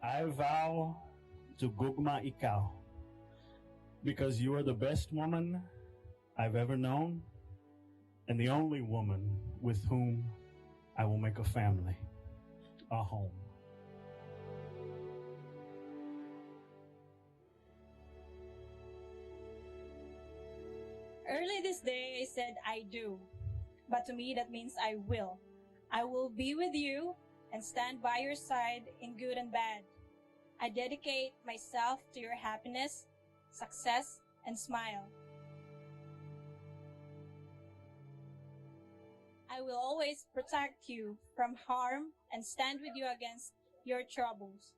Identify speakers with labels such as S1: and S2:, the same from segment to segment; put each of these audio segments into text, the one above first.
S1: I vow to gugma ikaw because you are the best woman I've ever known and the only woman with whom I will make a family, a home.
S2: Early this day, I said I do. But to me, that means I will. I will be with you and stand by your side in good and bad. I dedicate myself to your happiness, success, and smile. I will always protect you from harm and stand with you against your troubles.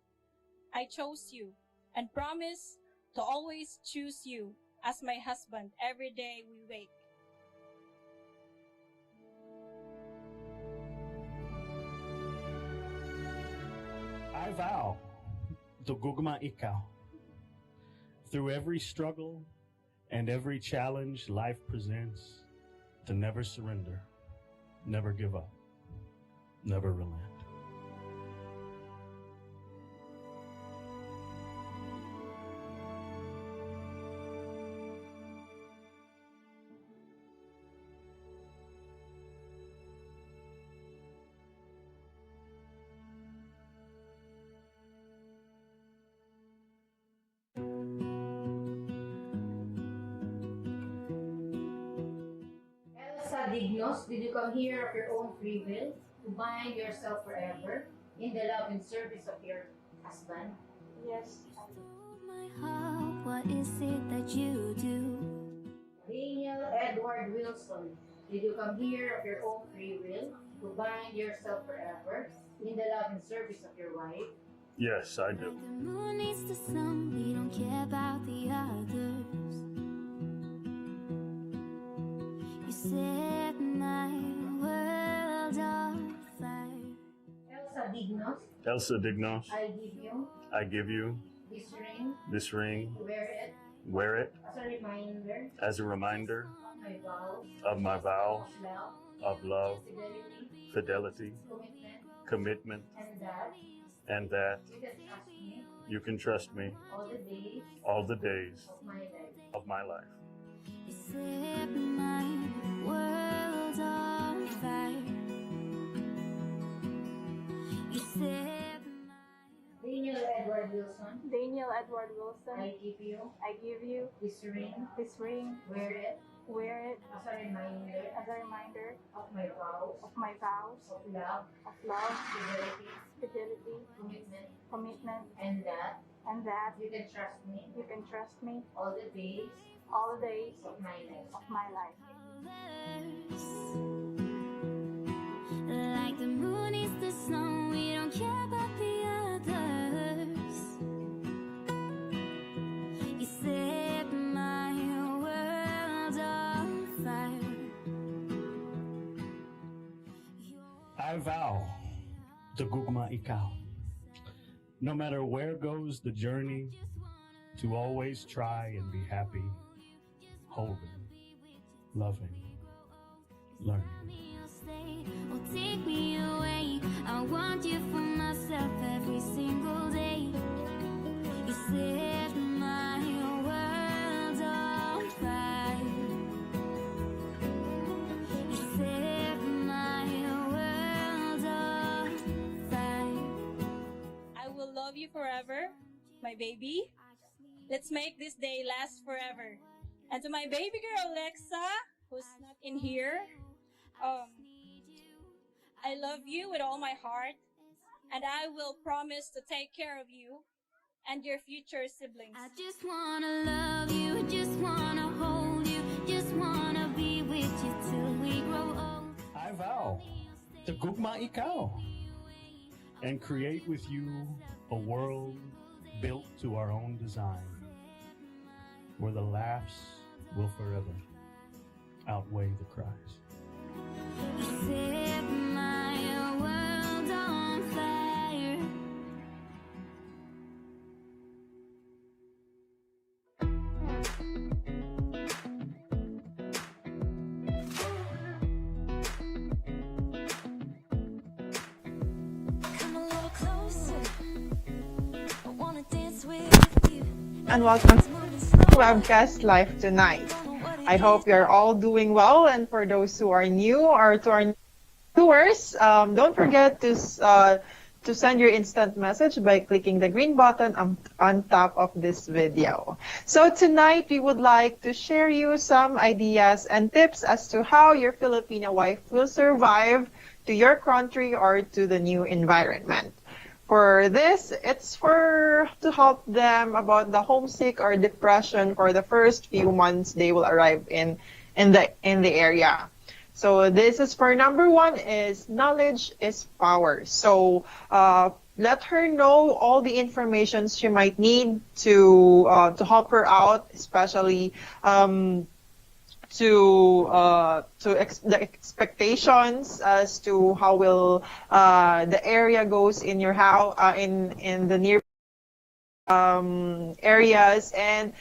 S2: I chose you and promise to always choose you as my husband every day we wake.
S1: I vow to gugma ikaw. Through every struggle and every challenge life presents, to never surrender, never give up, never relent.
S3: Elsa Dignos, did you come here of your own free will to bind yourself forever in the love and service of your husband?
S2: Yes.
S4: My heart, what is it that you do?
S3: Daniel Edward Wilson, did you come here of your own free will to bind yourself forever in the love and service of your wife?
S1: Yes, I do.
S4: The moon needs the sun, we don't care about the others. You set my world on fire.
S3: Elsa Dignos,
S1: Elsa Dignos,
S3: I give you
S1: I give you
S3: this ring,
S1: this ring,
S3: wear it
S1: wear it
S3: as a reminder
S1: as a reminder
S3: of my vows,
S1: of my vow
S3: of love,
S1: of love,
S3: fidelity,
S1: fidelity,
S3: commitment,
S1: commitment,
S3: and that
S1: and that
S3: you can trust me
S1: you can trust me
S3: all the days
S1: all the days
S3: of my life.
S1: of my life.
S4: You set my world on fire. You set my
S3: Daniel Edward Wilson,
S2: Daniel Edward Wilson,
S3: I give you
S2: this ring,
S3: wear it
S2: as
S3: as a
S2: reminder
S3: of my vows,
S2: of my vows
S3: of love,
S2: of love,
S3: fidelity,
S2: fidelity,
S3: commitment,
S2: commitment,
S3: and that
S2: you can trust me
S3: all the days
S2: all the days
S3: of my life.
S2: of my life.
S4: like the moon is the sun, we don't care about the others. You set my world on fire.
S1: I vow to gugma ikaw. No matter where goes the journey, to always try and be happy, holding, loving, learning.
S4: You'll stay or take me away. I want you for myself every single day. You set my world on fire. You set my world on fire.
S2: I will love you forever, my baby. Let's make this day last forever. And to my baby girl, Lexa, who's not in here, I love you with all my heart, and I will promise to take care of you and your future siblings.
S4: I just wanna love you, just wanna hold you, just wanna be with you till we grow old.
S1: I vow to gugma ikaw and create with you a world built to our own design, where the laughs will forever outweigh the cries.
S4: You set my world on fire. Come a little closer.
S5: and welcome to Webcast Live tonight. I hope you're all doing well, and for those who are new or to our viewers, don't forget to send your instant message by clicking the green button on top of this video. So tonight we would like to share you some ideas and tips as to how your Filipino wife will survive to your country or to the new environment. For this, it's for to help them about the homesick or depression for the first few months they will arrive in the area. So this is for number one is knowledge is power. So let her know all the information she might need to help her out, especially the expectations as to how will the area goes in your house in the near areas, and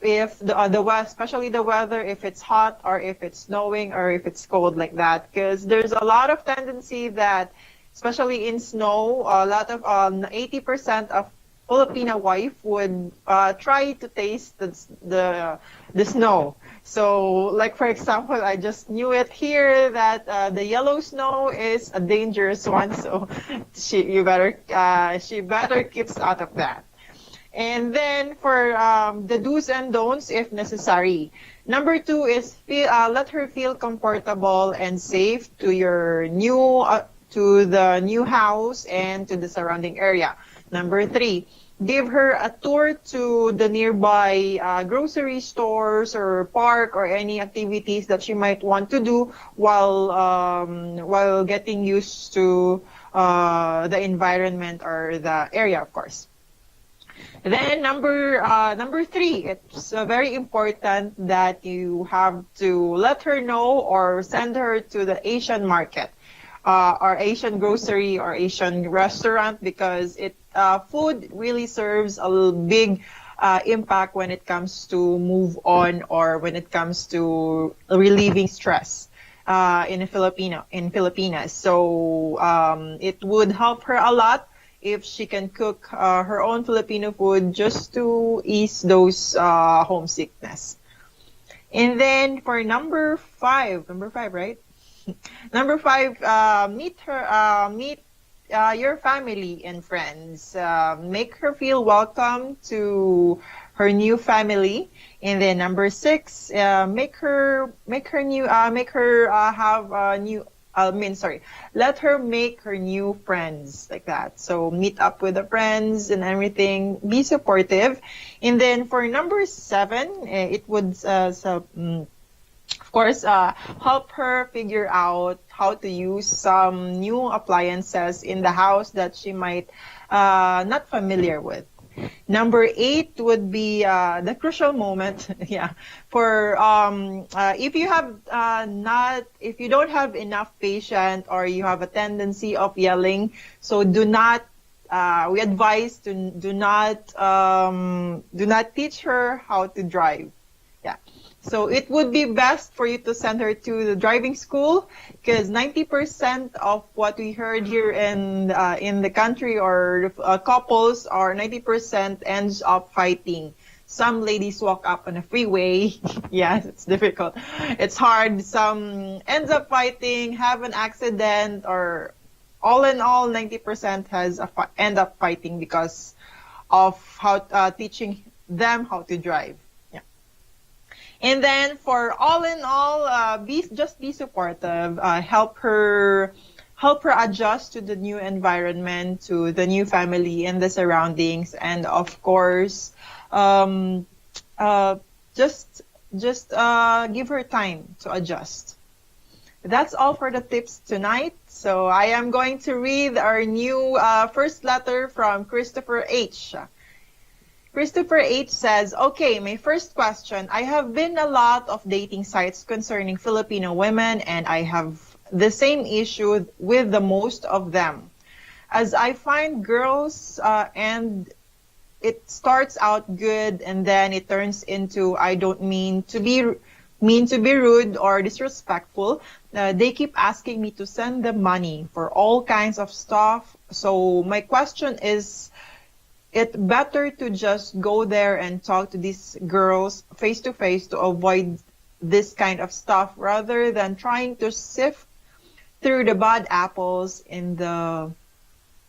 S5: if the especially the weather, if it's hot or if it's snowing or if it's cold like that, because there's a lot of tendency that especially in snow, a lot of 80% of Filipina wife would try to taste the snow. So, like for example, I just knew it here that the yellow snow is a dangerous one. So, she better keeps out of that. And then for the do's and don'ts, if necessary. Number two is let her feel comfortable and safe to your to the new house and to the surrounding area. Number three, give her a tour to the nearby grocery stores or park or any activities that she might want to do while getting used to the environment or the area, of course. Then number three, it's very important that you have to let her know or send her to the Asian market, or Asian grocery or Asian restaurant, because food really serves a big impact when it comes to move on or when it comes to relieving stress in Filipinas. So it would help her a lot if she can cook her own Filipino food just to ease those homesickness. And then for number five, right? Number five, meet your family and friends. Make her feel welcome to her new family. And then number six, let her make her new friends like that. So meet up with the friends and everything. Be supportive. And then for number seven, it would of course, help her figure out how to use some new appliances in the house that she might not familiar with. Number eight would be the crucial moment. Yeah, for if you don't have enough patience or you have a tendency of yelling, so we advise to do not teach her how to drive. Yeah. So it would be best for you to send her to the driving school, because 90% of what we heard here in the country or couples are 90% ends up fighting. Some ladies walk up on a freeway. Yes, it's difficult. It's hard. Some ends up fighting, have an accident, or all in all, 90% end up fighting because of how teaching them how to drive. And then for all in all, just be supportive. Help her adjust to the new environment, to the new family and the surroundings, and of course, just give her time to adjust. That's all for the tips tonight. So I am going to read our new first letter from Christopher H. Christopher H says, okay, my first question. I have been a lot of dating sites concerning Filipino women, and I have the same issue with the most of them. As I find girls and it starts out good and then it turns into I don't mean to be rude or disrespectful. They keep asking me to send them money for all kinds of stuff. So my question is, it's better to just go there and talk to these girls face to face to avoid this kind of stuff rather than trying to sift through the bad apples in the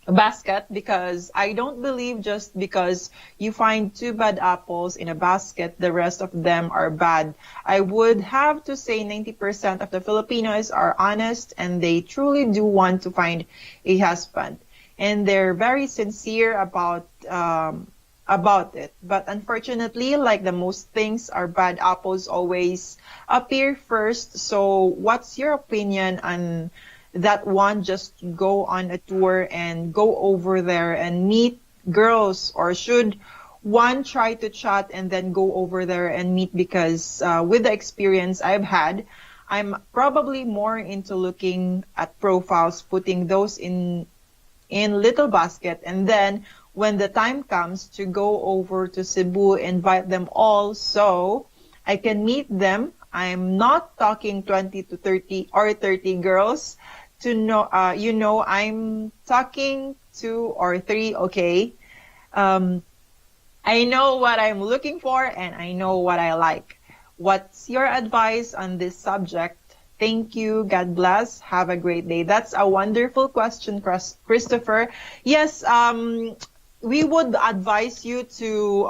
S5: basket, because I don't believe just because you find two bad apples in a basket, the rest of them are bad. I would have to say 90% of the Filipinos are honest and they truly do want to find a husband. And they're very sincere about it. But unfortunately, like the most things, our bad apples always appear first. So what's your opinion on that one? Just go on a tour and go over there and meet girls, or should one try to chat and then go over there and meet? Because with the experience I've had, I'm probably more into looking at profiles, putting those in little basket, and then when the time comes to go over to Cebu, invite them all so I can meet them. I'm not talking 20 to 30 or 30 girls to know, I'm talking 2 or 3, okay? I know what I'm looking for and I know what I like. What's your advice on this subject? Thank you. God bless. Have a great day. That's a wonderful question, Christopher. Yes, we would advise you to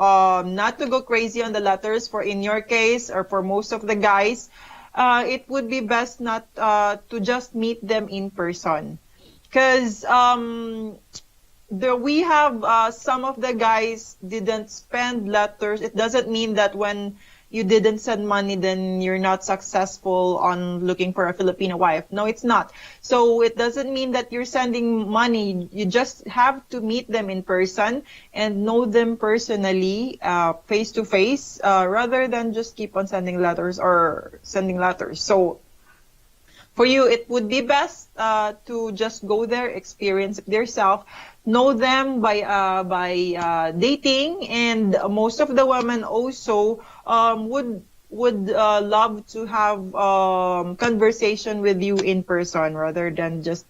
S5: not to go crazy on the letters. For in your case, or for most of the guys, it would be best not to just meet them in person, because we have some of the guys didn't spend letters. It doesn't mean that when you didn't send money, then you're not successful on looking for a Filipino wife. No, it's not. So it doesn't mean that you're sending money. You just have to meet them in person and know them personally, face to face, rather than just keep on sending letters or sending letters. So for you, it would be best to just go there, experience it yourself, know them by dating, and most of the women also would love to have conversation with you in person rather than just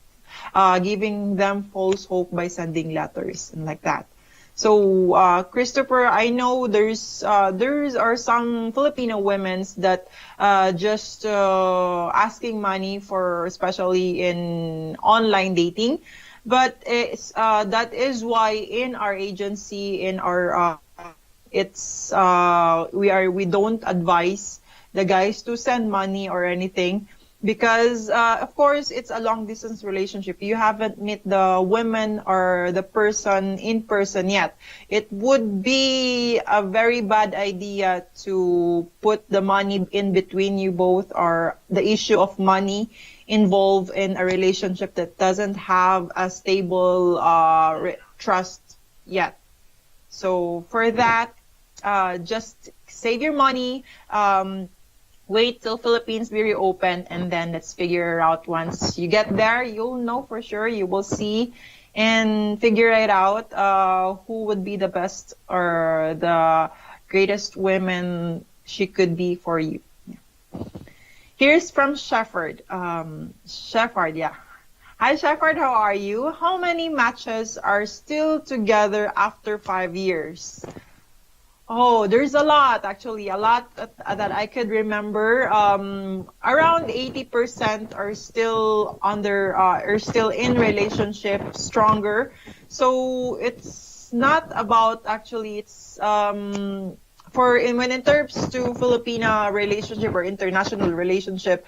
S5: giving them false hope by sending letters and like that. So Christopher, I know there are some Filipino women that just asking money for, especially in online dating. But that is why in our agency, in our we don't advise the guys to send money or anything, because of course it's a long distance relationship. You haven't met the women or the person in person yet. It would be a very bad idea to put the money in between you both, or the issue of money involved in a relationship that doesn't have a stable trust yet. So for that, just save your money, wait till Philippines be reopened, and then let's figure it out. Once you get there, you'll know for sure. You will see and figure it out who would be the best or the greatest women she could be for you. Here's from Shepherd. Shepherd, yeah. Hi, Shepherd. How are you? How many matches are still together after 5 years? Oh, there's a lot, actually. A lot that I could remember. Around 80% are still are still in relationship, stronger. So it's not about, actually, it's when in terms to Filipina relationship or international relationship,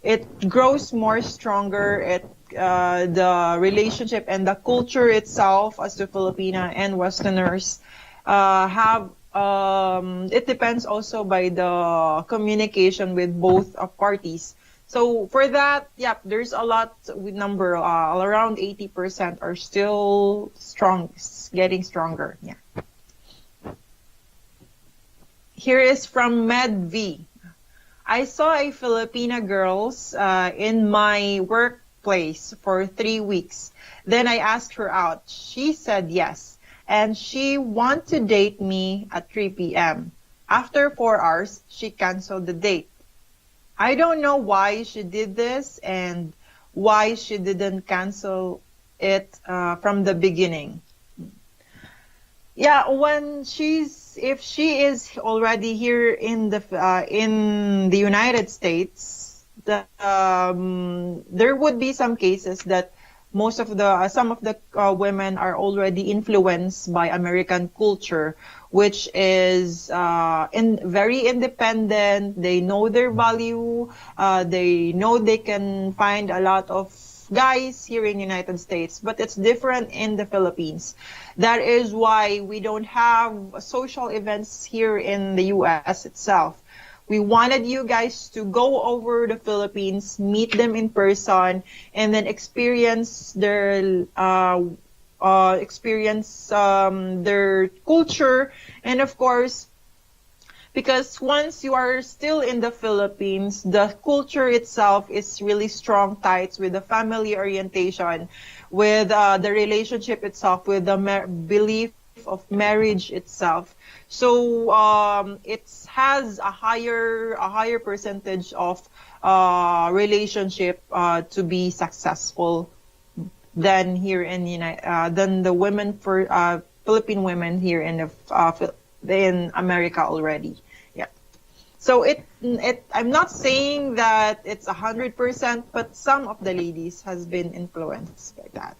S5: it grows more stronger. The relationship and the culture itself, as the Filipina and Westerners have, it depends also by the communication with both parties. So for that, yeah, there's a lot with number, around 80% are still strong, getting stronger. Yeah. Here is from Med V. I saw a Filipina girls in my workplace for 3 weeks. Then I asked her out. She said yes. And she wanted to date me at 3 p.m. After 4 hours, she canceled the date. I don't know why she did this and why she didn't cancel it from the beginning. Yeah, if she is already here in the United States, there would be some cases that some of the women are already influenced by American culture, which is very independent. They know their value. They know they can find a lot of guys here in the United States, but it's different in the Philippines. That is why we don't have social events here in the US itself. We wanted you guys to go over the Philippines, meet them in person, and then experience their culture, and of course, because once you are still in the Philippines, the culture itself is really strong ties with the family orientation, with the relationship itself, with the belief of marriage itself. So it has a higher percentage of relationship to be successful than here in than the women for Philippine women here in America already. Yeah. So I'm not saying that it's 100%, but some of the ladies has been influenced by that.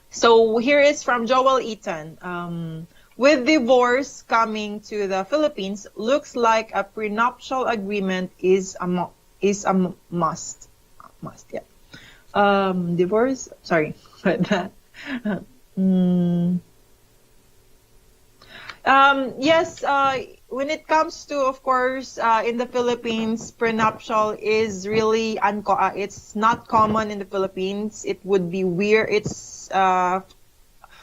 S5: So here is from Joel Eaton. With divorce coming to the Philippines, looks like a prenuptial agreement is a must. Must, yeah. Divorce. Sorry for that. Yes. When it comes to, of course, in the Philippines, prenuptial is really it's not common in the Philippines. It would be weird. It's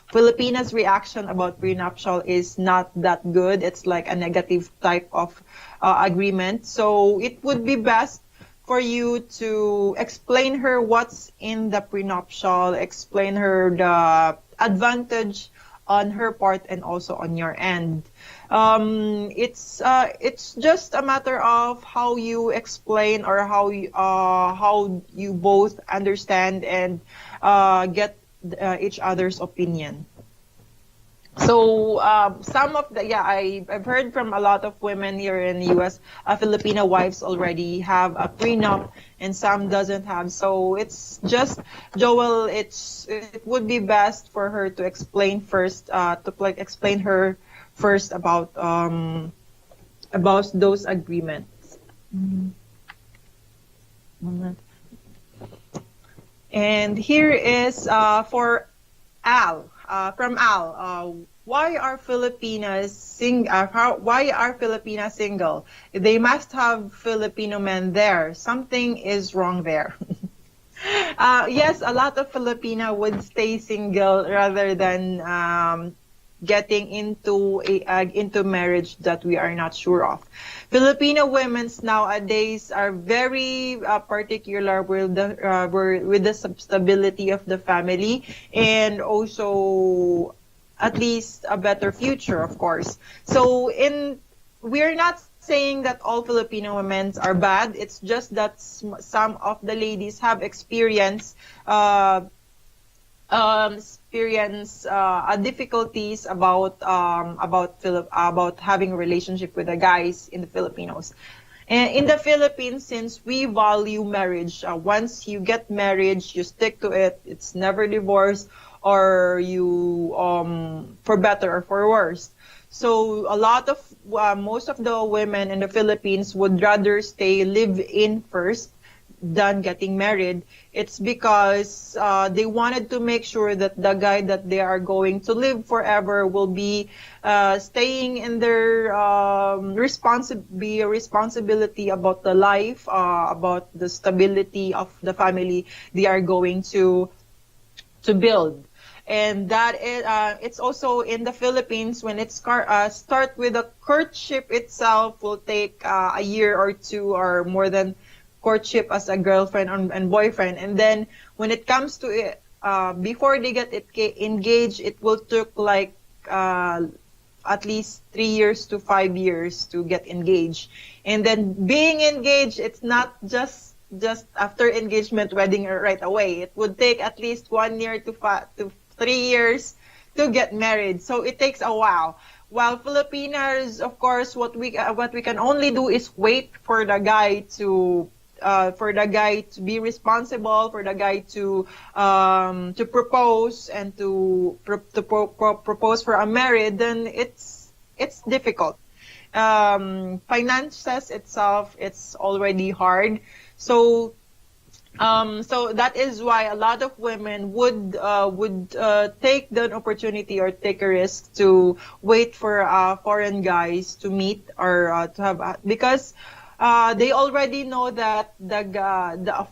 S5: Filipinas' reaction about prenuptial is not that good. It's like a negative type of agreement. So it would be best for you to explain her what's in the prenuptial, explain her the advantage on her part and also on your end. It's just a matter of how you explain, or how you both understand and get each other's opinion. So some of I've heard from a lot of women here in the U.S. Filipino wives already have a prenup, and some doesn't have. So it's just Joel. It would be best for her to explain first, explain her first about those agreements. And here is for Al. From Al, why are Filipinas single? They must have Filipino men there. Something is wrong there. Yes, a lot of Filipina would stay single rather than getting into marriage that we are not sure of. Filipino women nowadays are very particular with the stability of the family, and also at least a better future, of course. So we're not saying that all Filipino women are bad. It's just that some of the ladies have experienced difficulties about having a relationship with the guys in the Filipinos. And in the Philippines, since we value marriage, once you get married, you stick to it. It's never divorce, or you for better or for worse. So most of the women in the Philippines would rather live in first than getting married. It's because they wanted to make sure that the guy that they are going to live forever will be staying in their responsibility about the life, about the stability of the family they are going to build. And that is, it's also in the Philippines, when it's start with a courtship itself will take a year or two or more than courtship as a girlfriend and boyfriend. And then when it comes to it, before they get engaged, it will take like at least 3 years to 5 years to get engaged. And then being engaged, it's not just after engagement, wedding right away. It would take at least 1 year to 3 years to get married. So it takes a while. While Filipinas, of course, what we can only do is wait for the guy to be responsible, for the guy to propose and to propose for a marriage. Then it's difficult. Finances itself, it's already hard. So that is why a lot of women would take the opportunity or take a risk to wait for foreign guys to meet or to have because they already know that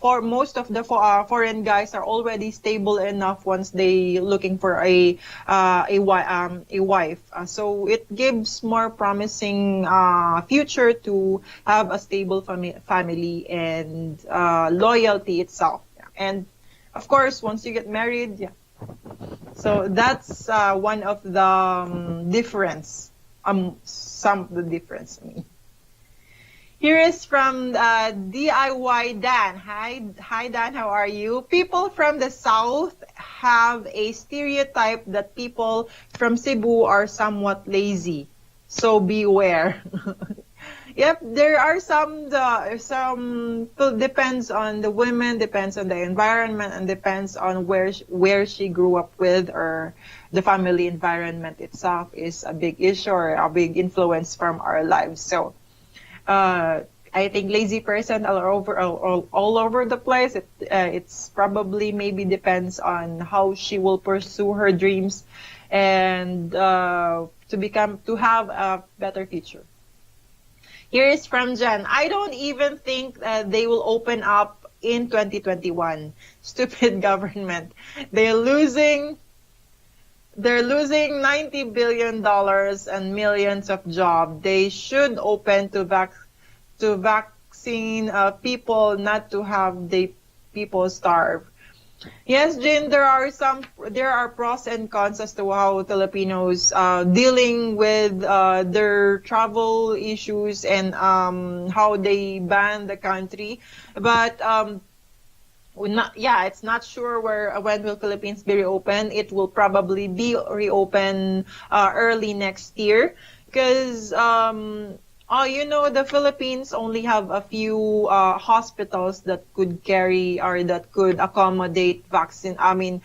S5: for most of the foreign guys are already stable enough once they looking for a wife. So it gives more promising future to have a stable family and loyalty itself. And of course, once you get married, yeah. So that's one of the difference. Some of the difference. I mean. Here is from DIY Dan. Hi Dan, how are you? People from the South have a stereotype that people from Cebu are somewhat lazy. So beware. Yep, there are some depends on the women, depends on the environment, and depends on where she grew up with, or the family environment itself is a big issue or a big influence from our lives. So I think lazy person all over the place. It's probably maybe depends on how she will pursue her dreams and to have a better future. Here is from Jen. I don't even think they will open up in 2021. Stupid government. They're losing $90 billion and millions of jobs. They should open to vaccine people, not to have the people starve. Yes, Jin, there are pros and cons as to how Filipinos dealing with their travel issues and how they ban the country. But it's not sure when will Philippines be reopened. It will probably be reopened early next year because the Philippines only have a few hospitals that could carry or that could accommodate COVID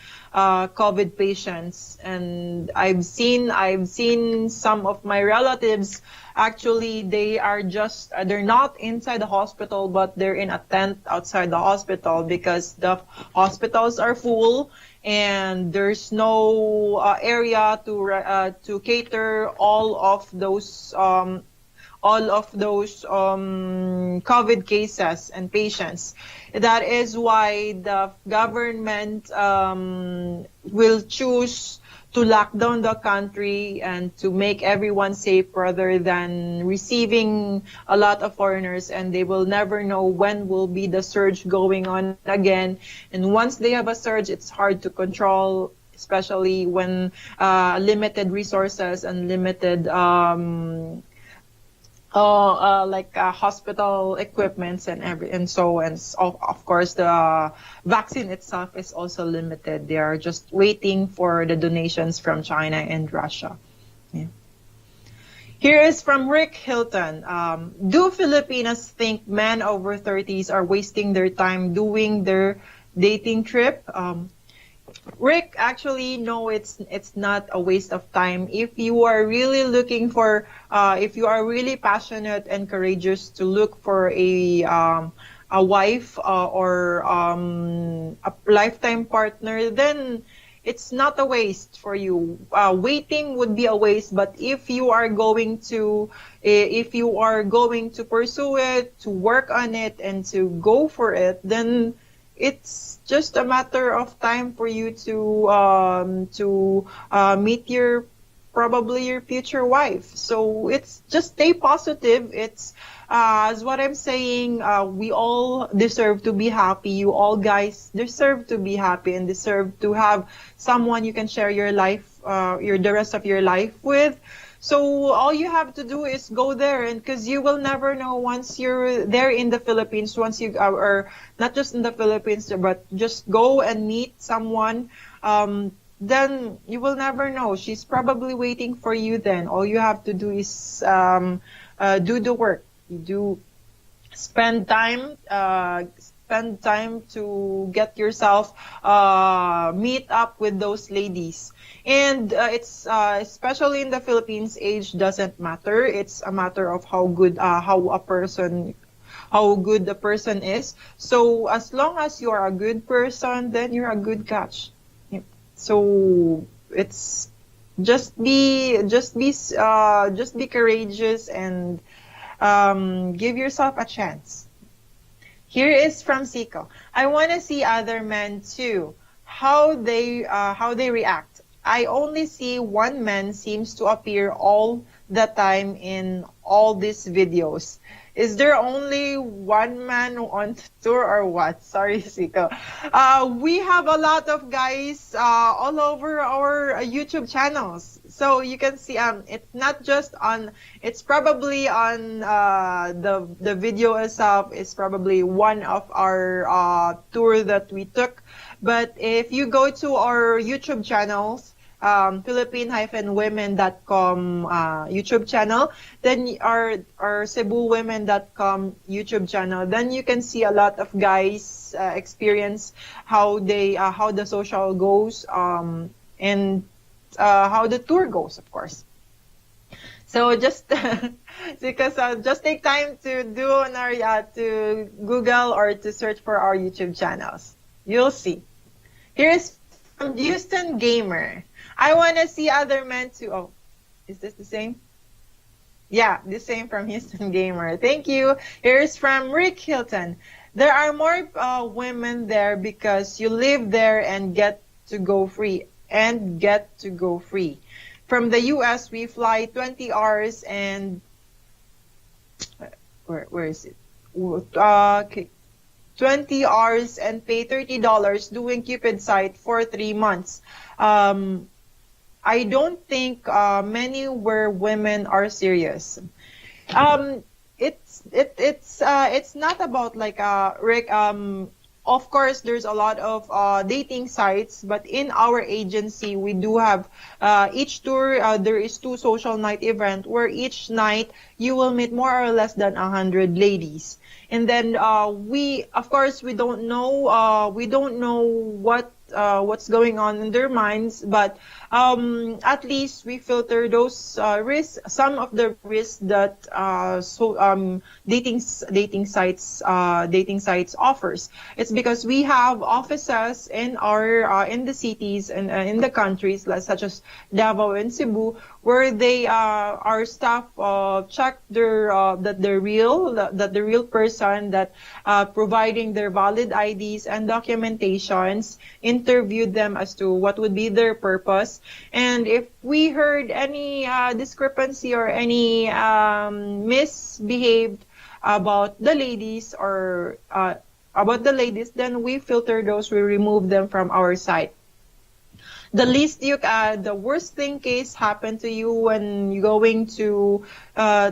S5: patients. And I've seen some of my relatives, actually, they're not inside the hospital, but they're in a tent outside the hospital because the hospitals are full and there's no area to cater all of those COVID cases and patients. That is why the government will choose to lock down the country and to make everyone safe rather than receiving a lot of foreigners, and they will never know when will be the surge going on again. And once they have a surge, it's hard to control, especially when limited resources and limited hospital equipments and so on. Of course, the vaccine itself is also limited. They are just waiting for the donations from China and Russia. Yeah. Here is from Rick Hilton. Do Filipinas think men over 30s are wasting their time doing their dating trip? Rick, actually, no, it's not a waste of time. If you are really looking for, if you are really passionate and courageous to look for a wife or a lifetime partner, then it's not a waste for you. Waiting would be a waste, but if you are going to pursue it, to work on it, and to go for it, then it's just a matter of time for you to meet probably your future wife. So it's just stay positive. It's as what I'm saying, we all deserve to be happy. You all guys deserve to be happy and deserve to have someone you can share your life, the rest of your life with. So all you have to do is go there, and because you will never know once you're there in the Philippines, once you or not just in the Philippines, but just go and meet someone. then you will never know. She's probably waiting for you then. All you have to do is do the work. You do spend time, to get yourself meet up with those ladies. And it's especially in the Philippines, age doesn't matter. It's a matter of how good the person is. So as long as you are a good person, then you're a good catch. Yep. So it's just be courageous and give yourself a chance. Here is from Siko. I want to see other men too. How they react. I only see one man seems to appear all the time in all these videos. Is there only one man on tour or what? Sorry, Siko. We have a lot of guys all over our YouTube channels. So you can see it's not just on, it's probably on the video itself is probably one of our tour that we took. But if you go to our YouTube channels, Philippine-women.com YouTube channel, then our CebuWomen.com YouTube channel, then you can see a lot of guys experience how the social goes and how the tour goes, of course. So just because just take time to do on our to Google or to search for our YouTube channels. You'll see. Here's from Houston Gamer. I want to see other men too. Oh, is this the same? Yeah, the same from Houston Gamer. Thank you. Here's from Rick Hilton. There are more women there because you live there and get to go free. From the US, we fly 20 hours and where is it? Okay. 20 hours and pay $30 doing Cupid site for 3 months. I don't think many where women are serious. It's not about like Rick. Of course, there's a lot of dating sites, but in our agency, we do have each tour. There is 2 social night event where each night you will meet more or less than 100 ladies, and then we don't know what's going on in their minds, but at least we filter those risks, some of the risks that dating sites offers. It's because we have offices in the cities and in the countries such as Davao and Cebu, where our staff check that the real person that providing their valid IDs and documentations, interviewed them as to what would be their purpose, and if we heard any discrepancy or any misbehaved about the ladies then we filter those, we remove them from our site. The worst thing case happened to you when you're going to our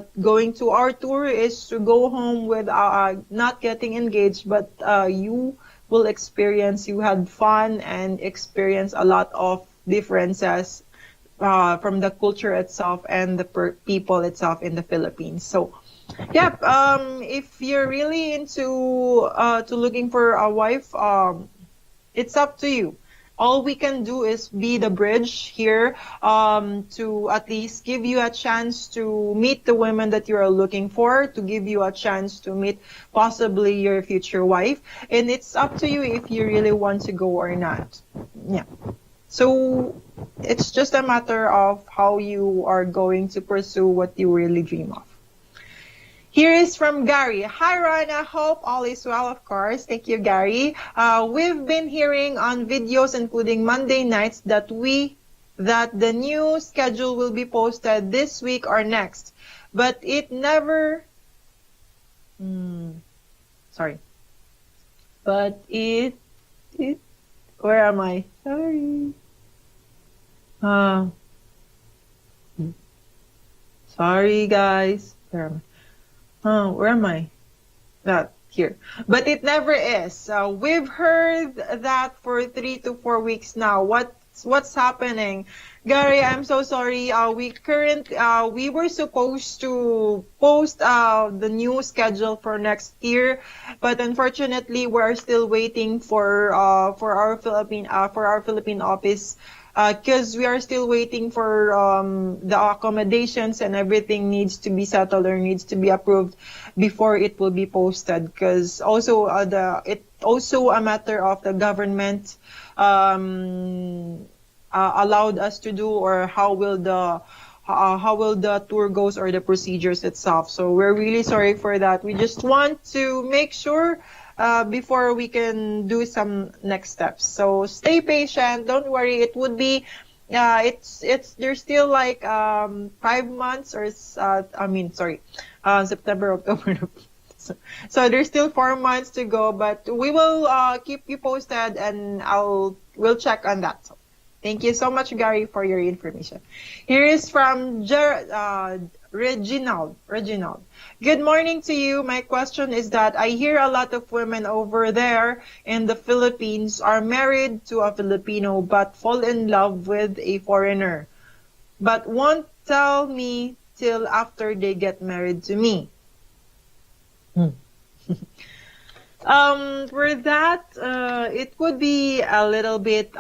S5: tour is to go home with not getting engaged, but you had fun and experience a lot of differences from the culture itself and the people itself in the Philippines. So, yeah, if you're really into to looking for a wife, it's up to you. All we can do is be the bridge here to at least give you a chance to meet the women that you are looking for, to give you a chance to meet possibly your future wife. And it's up to you if you really want to go or not. Yeah. So it's just a matter of how you are going to pursue what you really dream of. Here is from Gary. Hi, Ron. I hope all is well, of course. Thank you, Gary. We've been hearing on videos, including Monday nights, that the new schedule will be posted this week or next. But it never... sorry. But it... Where am I? Sorry. Sorry, guys. Where am I? Where am I? Not here. But it never is. We've heard that for 3 to 4 weeks now. What what's happening? Gary, I'm so sorry. We were supposed to post the new schedule for next year, but unfortunately, we're still waiting for our Philippine office, because we are still waiting for the accommodations and everything needs to be settled or needs to be approved before it will be posted. Because also it also a matter of the government allowed us to do, or how will the tour goes or the procedures itself. So we're really sorry for that. We just want to make sure before we can do some next steps. So stay patient. Don't worry. It would be there's still like 5 months or September, October. So there's still 4 months to go, but we will keep you posted, and we'll check on that. So, thank you so much, Gary, for your information. Here is from Reginald. Good morning to you. My question is that I hear a lot of women over there in the Philippines are married to a Filipino but fall in love with a foreigner, but won't tell me till after they get married to me. For that, it would be a little bit,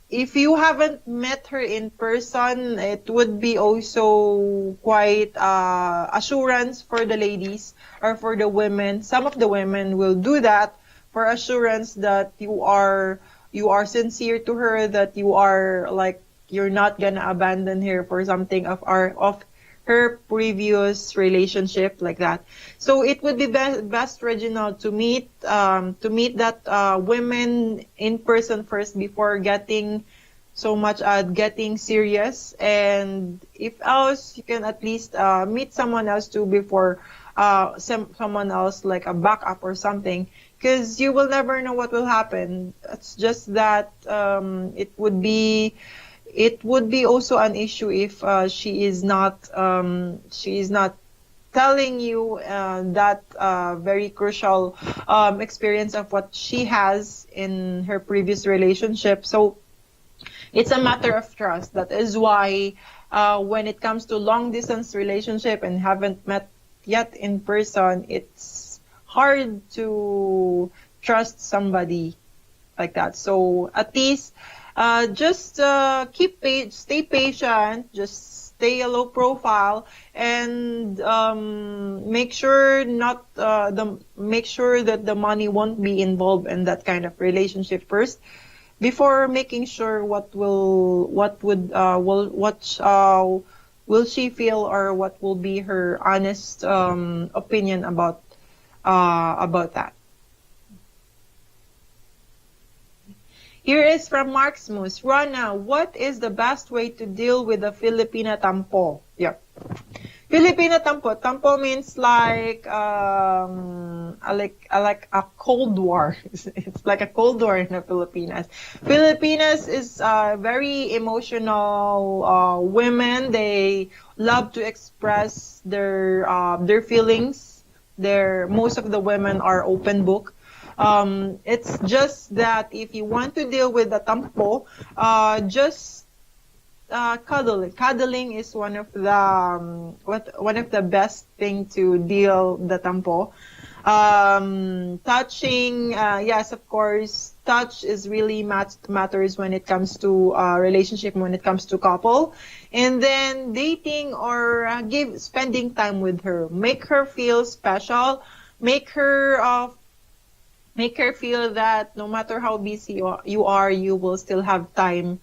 S5: if you haven't met her in person, it would be also quite assurance for the ladies or for the women. Some of the women will do that for assurance that you are sincere to her, that you are like, you're not gonna abandon her for something of her previous relationship, like that. So it would be best, Reginald, to meet that women in person first before getting getting serious. And if else, you can at least meet someone else too before someone else, like a backup or something, because you will never know what will happen. It's just that it would be also an issue if she is not telling you that very crucial experience of what she has in her previous relationship. So it's a matter of trust. That is why when it comes to long distance relationship and haven't met yet in person, it's hard to trust somebody like that. So at least just stay patient, just stay a low profile, and make sure that the money won't be involved in that kind of relationship first, before making sure what will she feel, or what will be her honest opinion about that. Here is from Marksmus. Rana, what is the best way to deal with the Filipina tampo? Yeah. Filipina tampo. Tampo means like a cold war. It's like a cold war in the Filipinas. Filipinas is very emotional women. They love to express their feelings. Most of the women are open book. It's just that if you want to deal with the tampo, just cuddle. Cuddling is one of the best thing to deal the tampo. Touching, yes, of course, touch is really matters when it comes to relationship, when it comes to couple. And then dating or spending time with her, make her feel special, make her feel that no matter how busy you are, you will still have time,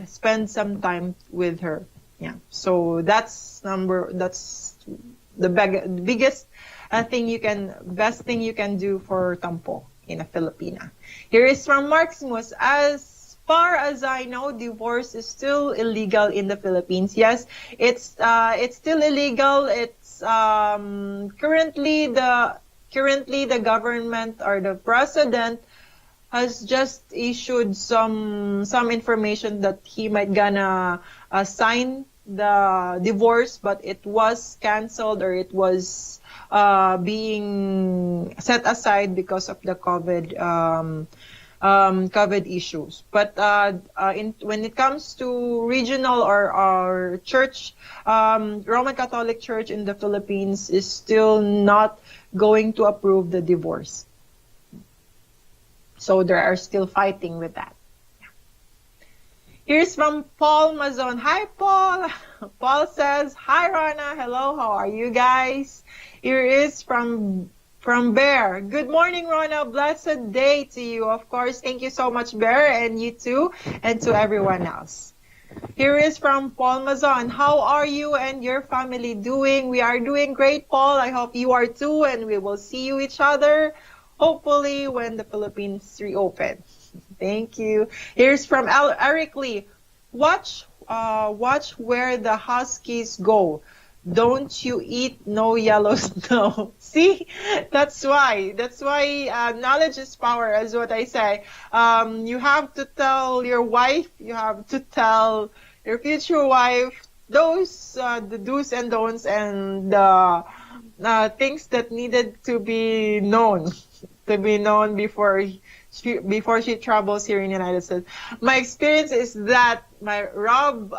S5: spend some time with her. Yeah. So that's the biggest best thing you can do for tampo in a Filipina. Here is from Marksmus. As far as I know, divorce is still illegal in the Philippines. Yes, it's still illegal. It's currently the government or the president has just issued some information that he might gonna sign the divorce, but it was canceled, or it was being set aside because of the COVID COVID issues. But when it comes to regional or church, Roman Catholic Church in the Philippines is still not going to approve the divorce. So they are still fighting with that. Here's from Paul Mazon. Hi, Paul. Paul says, hi, Rana. Hello, how are you guys? Here is from Bear. Good morning, Rana. Blessed day to you. Of course, thank you so much, Bear, and you too, and to everyone else. Here is from Paul Mazon. How are you and your family doing? We are doing great, Paul. I hope you are too, and we will see you each other, hopefully, when the Philippines reopen. Thank you. Here's from Eric Lee. Watch where the huskies go. Don't you eat no yellow snow. See, that's why knowledge is power, is what I say. You have to tell your wife, you have to tell your future wife those the do's and don'ts and the things that needed to be known before she travels here in the United States. My experience is that Rob,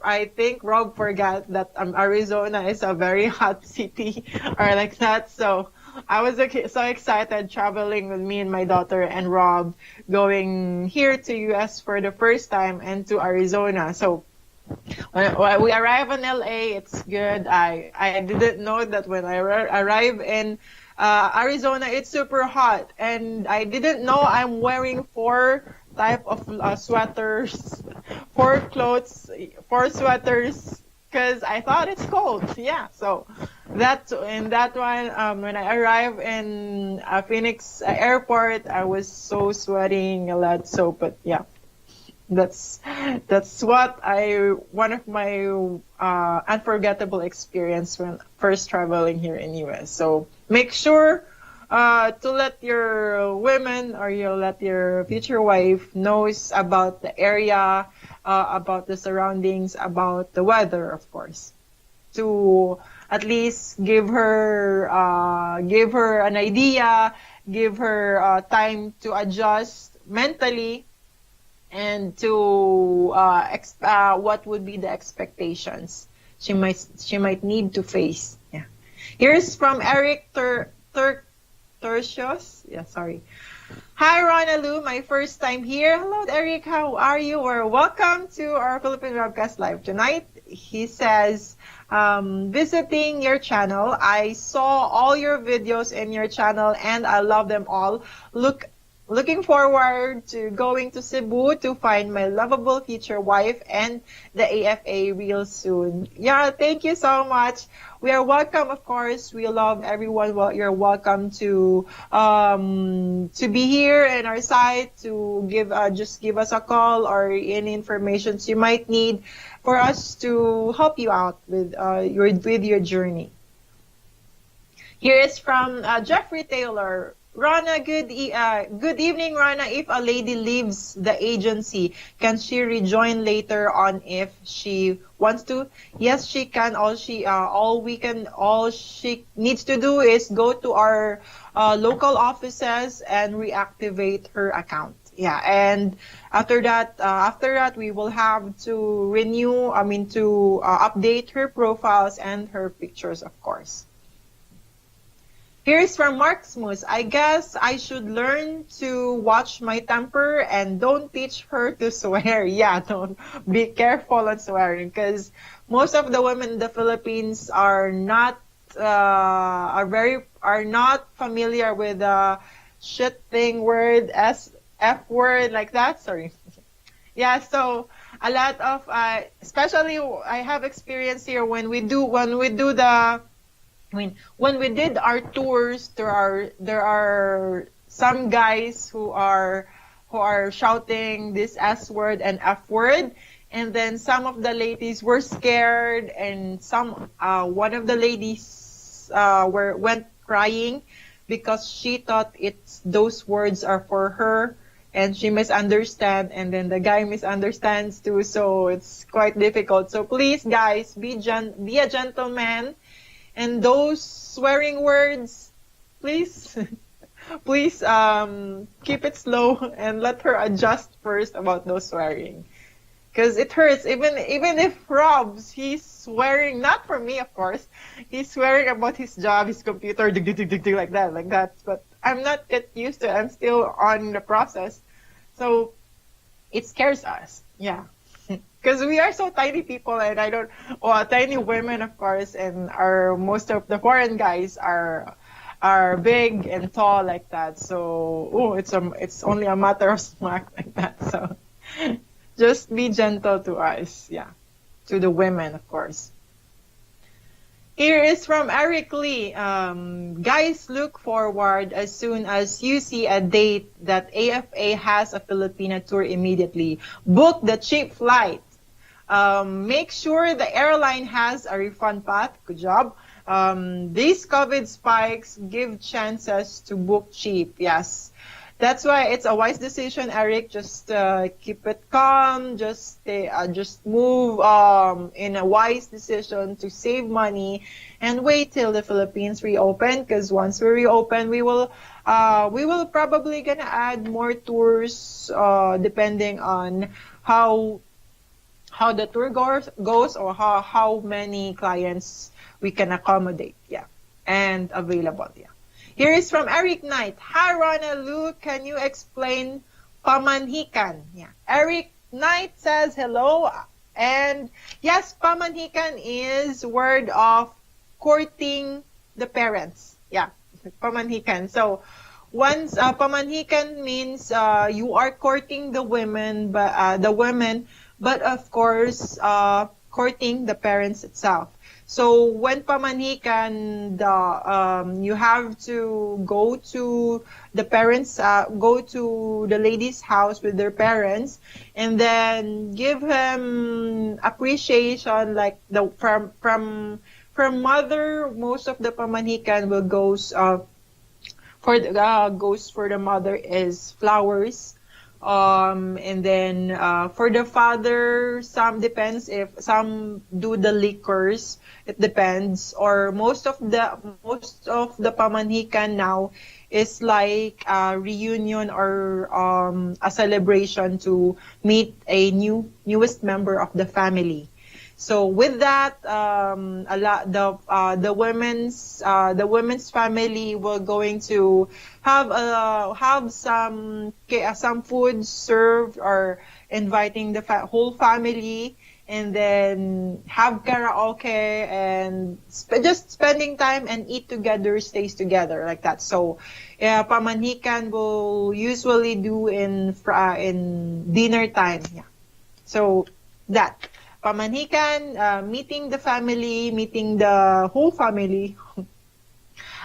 S5: I think Rob forgot that Arizona is a very hot city or like that. So I was so excited traveling with me and my daughter and Rob going here to US for the first time and to Arizona. So when we arrive in LA, it's good. I didn't know that when I arrive in Arizona, it's super hot, and I didn't know I'm wearing 4 type of sweaters, 4 clothes, 4 sweaters, because I thought it's cold. Yeah, so that one, when I arrived in Phoenix airport, I was so sweating a lot. So, but yeah. That's one of my unforgettable experience when first traveling here in US. So make sure to let your women or you let your future wife knows about the area, about the surroundings, about the weather, of course, to at least give her an idea, give her time to adjust mentally, and to what would be the expectations she might need to face. Yeah. Here's from Eric Tertius. Yeah, sorry. Hi, Rana Lou, my first time here. Hello, Eric. How are you? Or welcome to our Philippine Webcast Live tonight. He says, visiting your channel. I saw all your videos in your channel and I love them all. Looking forward to going to Cebu to find my lovable future wife and the AFA real soon. Yeah, thank you so much. We are welcome, of course. We love everyone. Well, you're welcome to be here in our site to just give us a call or any information you might need for us to help you out with your journey. Here is from Jeffrey Taylor. Rana, good evening, Rana. If a lady leaves the agency, can she rejoin later on if she wants to? Yes, she can. All she needs to do is go to our local offices and reactivate her account. Yeah, and after that, we will have to update her profiles and her pictures, of course. Here's from Mark Smoos. I guess I should learn to watch my temper and don't teach her to swear. Yeah, don't be careful on swearing because most of the women in the Philippines are not familiar with the shit thing word as F word like that. Sorry. Yeah, so a lot of especially I have experience here when we did our tours, there are some guys who are shouting this S word and F word, and then some of the ladies were scared, and one of the ladies went crying because she thought those words are for her, and she misunderstands, and then the guy misunderstands too, so it's quite difficult. So please, guys, be a gentleman. And those swearing words, please please keep it slow and let her adjust first about no swearing. Because it hurts. Even if Rob's, he's swearing, not for me, of course. He's swearing about his job, his computer, dig, dig, dig, dig, dig, like that, like that. But I'm not get used to it. I'm still on the process. So it scares us. Yeah. Because we are so tiny people, and tiny women, of course, and most of the foreign guys are big and tall like that. So, it's only a matter of smack like that. So, just be gentle to us, yeah, to the women, of course. Here is from Eric Lee. Guys, look forward as soon as you see a date that AFA has a Filipina tour immediately. Book the cheap flight. Make sure the airline has a refund path. Good job. These COVID spikes give chances to book cheap. Yes. That's why it's a wise decision, Eric. Just keep it calm. Just move in a wise decision to save money, and wait till the Philippines reopen. Because once we reopen, we will probably gonna add more tours, depending on how the tour goes, or how many clients we can accommodate. Yeah, and available. Yeah. Here is from Eric Knight. Hi, Rana Lu. Can you explain pamanhikan? Yeah. Eric Knight says hello. And yes, pamanhikan is word of courting the parents. Yeah. Pamanhikan. So, once pamanhikan means you are courting the women, but of course, courting the parents itself. So when pamanhikan, you have to go to the parents, go to the lady's house with their parents, and then give him appreciation, like from mother. Most of the pamanhikan will goes for the mother is flowers. And then for the father, some depends, if some do the liquors, it depends. Or most of the pamanhikan now is like a reunion, or a celebration to meet a newest member of the family. So with that, the women's family will going to have some food served, or inviting the whole family, and then have karaoke, and just spending time and eat together, stays together like that. So pamanhikan will usually do in dinner time. Yeah. So that. Pamanhikan, meeting the family, meeting the whole family,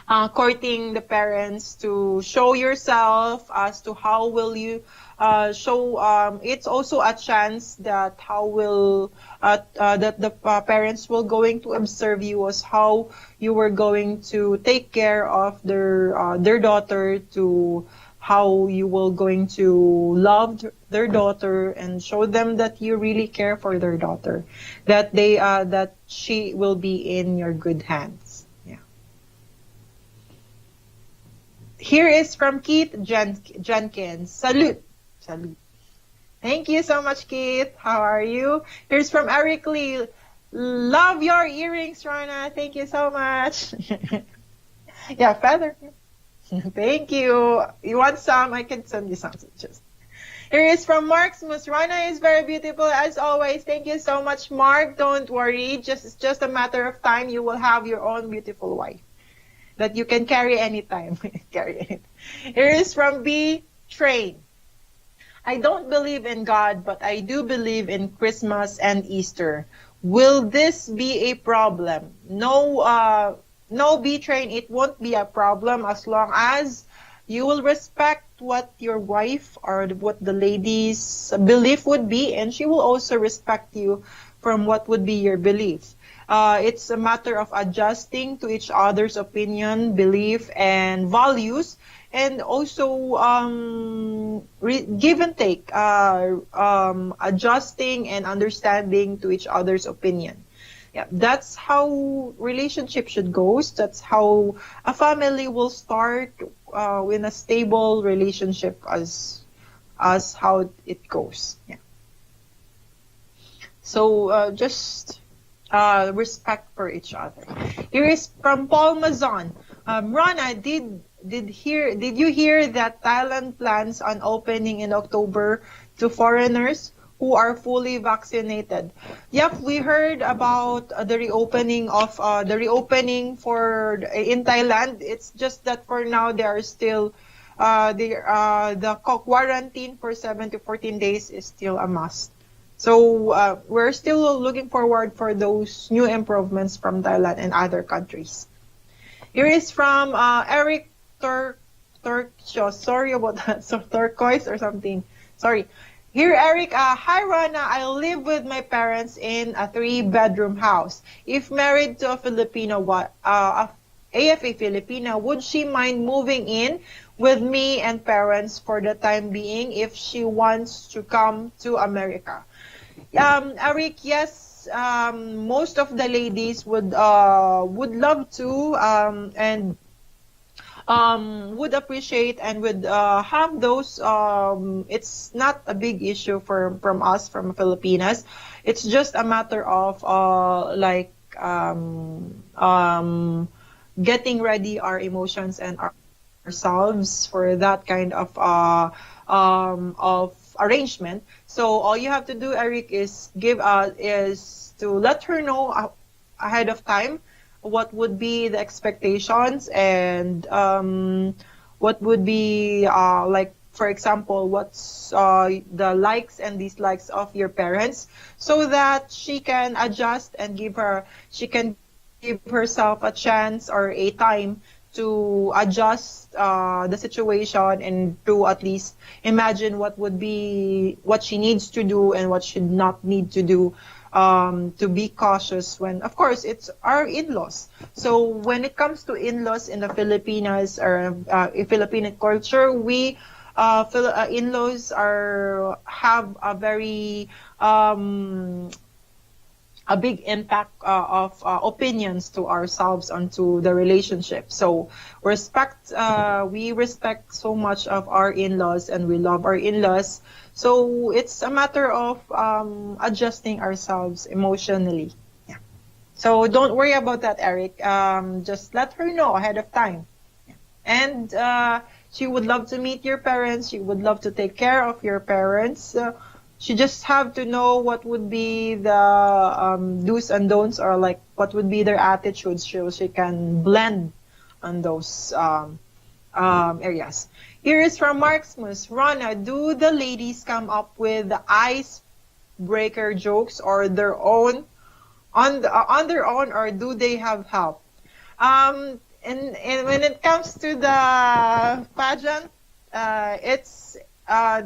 S5: courting the parents to show yourself as to how will you show. It's also a chance that that the parents will going to observe you as how you were going to take care of their daughter, to how you will going to love their daughter, and show them that you really care for their daughter, that that she will be in your good hands. Yeah. Here is from Keith Jenkins. Salute. Thank you so much, Keith. How are you? Here's from Eric Lee. Love your earrings, Rana. Thank you so much. Yeah, feather. Thank you. You want some? I can send you some. Just. Here is from Mark Smus. Rana is very beautiful as always. Thank you so much, Mark. Don't worry. It's just a matter of time. You will have your own beautiful wife that you can carry anytime. Carry it. Here is from B Train. I don't believe in God, but I do believe in Christmas and Easter. Will this be a problem? No, B-Train, it won't be a problem as long as you will respect what your wife or what the lady's belief would be, and she will also respect you from what would be your belief. It's a matter of adjusting to each other's opinion, belief, and values, and also give and take, adjusting and understanding to each other's opinion. Yeah, that's how relationship should go. That's how a family will start in a stable relationship as how it goes. Yeah. So just respect for each other. Here is from Paul Mazon. Rana, did you hear that Thailand plans on opening in October to foreigners who are fully vaccinated? Yep, we heard about the reopening for in Thailand. It's just that for now they are still the quarantine for 7 to 14 days is still a must. So we're still looking forward for those new improvements from Thailand and other countries. Here is from Eric Turkshos. Sorry about that. So turquoise or something. Sorry. Here, Eric. Hi, Rana. I live with my parents in a 3-bedroom house. If married to a Filipino, AFA Filipina, would she mind moving in with me and parents for the time being if she wants to come to America? Eric, yes, most of the ladies would love to and would appreciate and would have those. It's not a big issue from us from Filipinas. It's just a matter of getting ready our emotions and ourselves for that kind of arrangement. So all you have to do, Eric, is is to let her know ahead of time what would be the expectations and what would be like, for example, what's the likes and dislikes of your parents, so that she can adjust and she can give herself a chance or a time to adjust the situation and to at least imagine what she needs to do and what she not need to do, to be cautious when, of course, it's our in-laws. So when it comes to in-laws in the Filipinas or Filipino culture, we in-laws have a very a big impact of opinions to ourselves and to the relationship. So we respect so much of our in-laws and we love our in-laws. So it's a matter of adjusting ourselves emotionally. Yeah. So don't worry about that, Eric. Just let her know ahead of time. And she would love to meet your parents. She would love to take care of your parents. She just have to know what would be the do's and don'ts, or like what would be their attitudes, so she can blend on those areas. Here is from Marksmus. Rana, do the ladies come up with the icebreaker jokes or their own on their own, or do they have help? And when it comes to the pageant, it's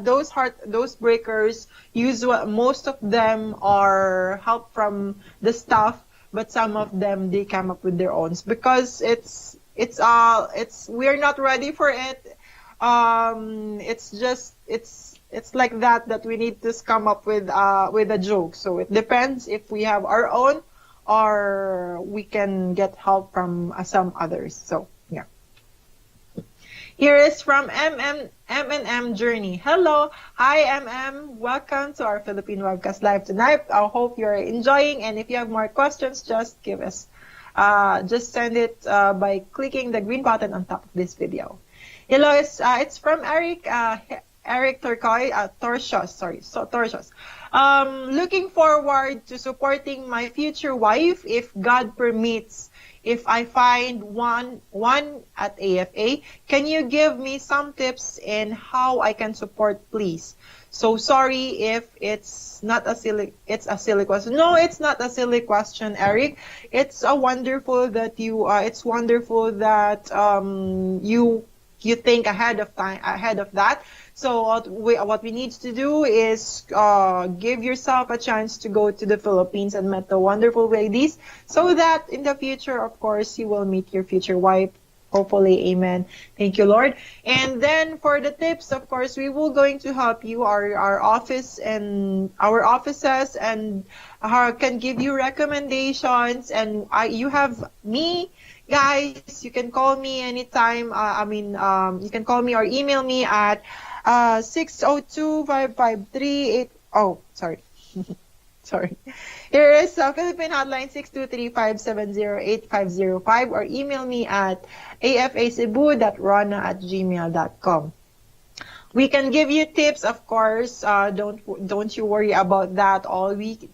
S5: those breakers, most of them are help from the staff, but some of them they come up with their own because we're not ready for it. It's like that we need to come up with a joke. So it depends if we have our own or we can get help from some others. So yeah. Here is from M&M Journey. Hello. Hi, MM. Welcome to our Philippine Webcast Live tonight. I hope you're enjoying. And if you have more questions, just give us, just send it by clicking the green button on top of this video. Hello, it's from Eric, Eric Torshos. Looking forward to supporting my future wife if God permits. If I find one at AFA, can you give me some tips in how I can support, please? So sorry if it's a silly question. No, it's not a silly question, Eric. It's wonderful that you think ahead of that. So what we need to do is give yourself a chance to go to the Philippines and meet the wonderful ladies, so that in the future, of course, you will meet your future wife Hopefully, amen. Thank you, Lord. And then for the tips, of course, we will going to help you, our office and our offices, and can give you recommendations. And you have me, guys. You can call me anytime. You can call me or email me at 602-553-8. Oh, sorry. Sorry. Here is Philippine hotline 623-570-8505 or email me at afacebu.rona@gmail.com. We can give you tips, of course. Don't you worry about that. All you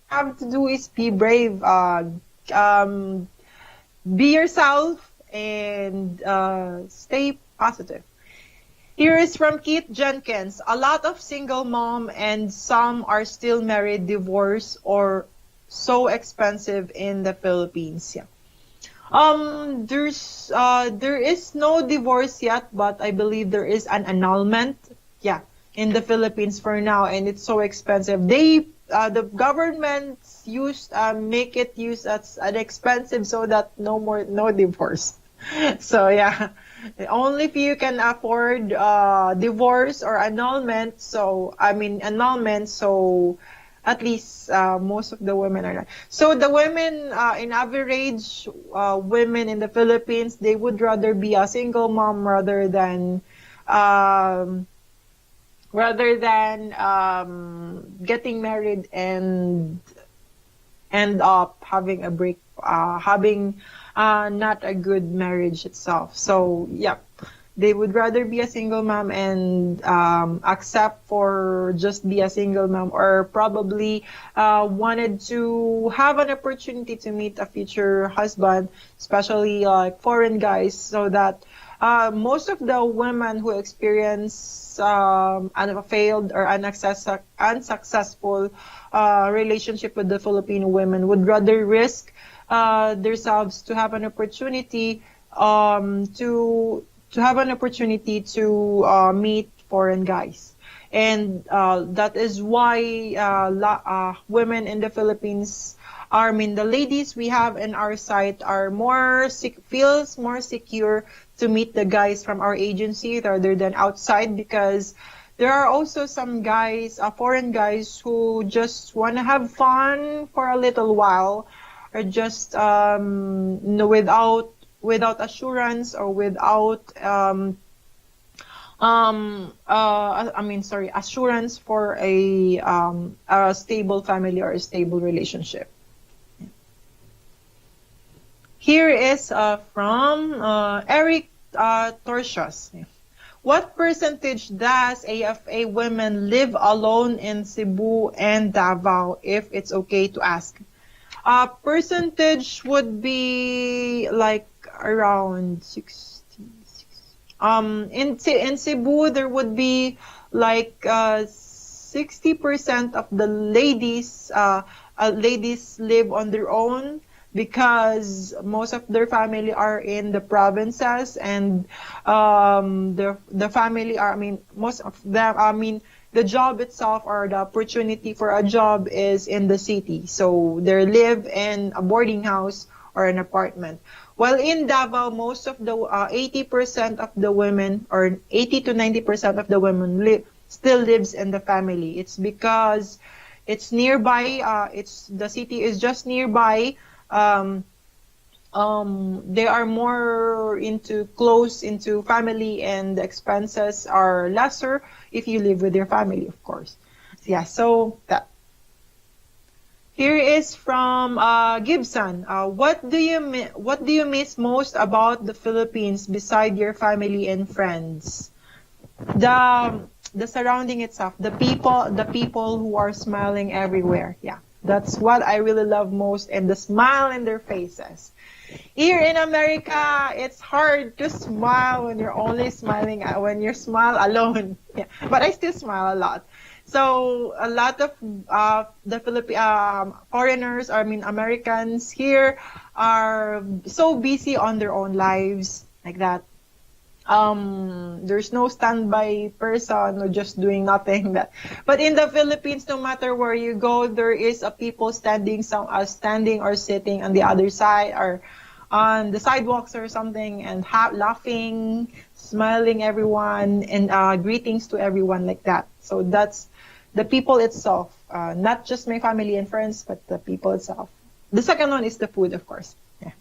S5: have to do is be brave. Be yourself and stay positive. Here is from Keith Jenkins. A lot of single mom and some are still married, divorced, or so expensive in the Philippines. Yeah. There is no divorce yet, but I believe there is an annulment. Yeah, in the Philippines for now, and it's so expensive. The government make it use as an expensive so that no divorce. So yeah. Only if you can afford divorce or annulment. So at least most of the women are not. So the women, in average, women in the Philippines, they would rather be a single mom rather than getting married and end up having a break, having not a good marriage itself. So yeah, they would rather be a single mom and accept for just be a single mom, or probably wanted to have an opportunity to meet a future husband, especially like foreign guys, so that most of the women who experience a failed or unsuccessful relationship with the Filipino women would rather risk themselves to have an opportunity to meet foreign guys, and that is why women in the Philippines the ladies we have in our site are feels more secure to meet the guys from our agency rather than outside, because there are also some guys, foreign guys, who just want to have fun for a little while, or just without assurance or without assurance for a stable family or a stable relationship. Here is from Eric Torsios. What percentage does AFA women live alone in Cebu and Davao, if it's okay to ask? Percentage would be like around 60. In Cebu, there would be like 60% of the ladies live on their own, because most of their family are in the provinces, and the family are, most of them, the job itself or the opportunity for a job is in the city. So they live in a boarding house or an apartment. While in Davao, most of the 80% of the women, or 80 to 90% of the women still lives in the family. It's because it's nearby. The city is just nearby. They are more close into family, and the expenses are lesser if you live with your family, of course. Yeah, so that. Here is from Gibson. What do you miss most about the Philippines beside your family and friends? The surrounding itself, the people who are smiling everywhere. Yeah. That's what I really love most, and the smile in their faces. Here in America, it's hard to smile when you're only smiling when you smile alone. Yeah, but I still smile a lot. So a lot of the foreigners, Americans here, are so busy on their own lives, like that. There's no standby person or just doing nothing. But in the Philippines, no matter where you go, there is a people standing or sitting on the other side, or on the sidewalks or something and laughing, smiling everyone, and greetings to everyone like that. So that's the people itself, not just my family and friends, but the people itself. The second one is the food, of course. Yeah.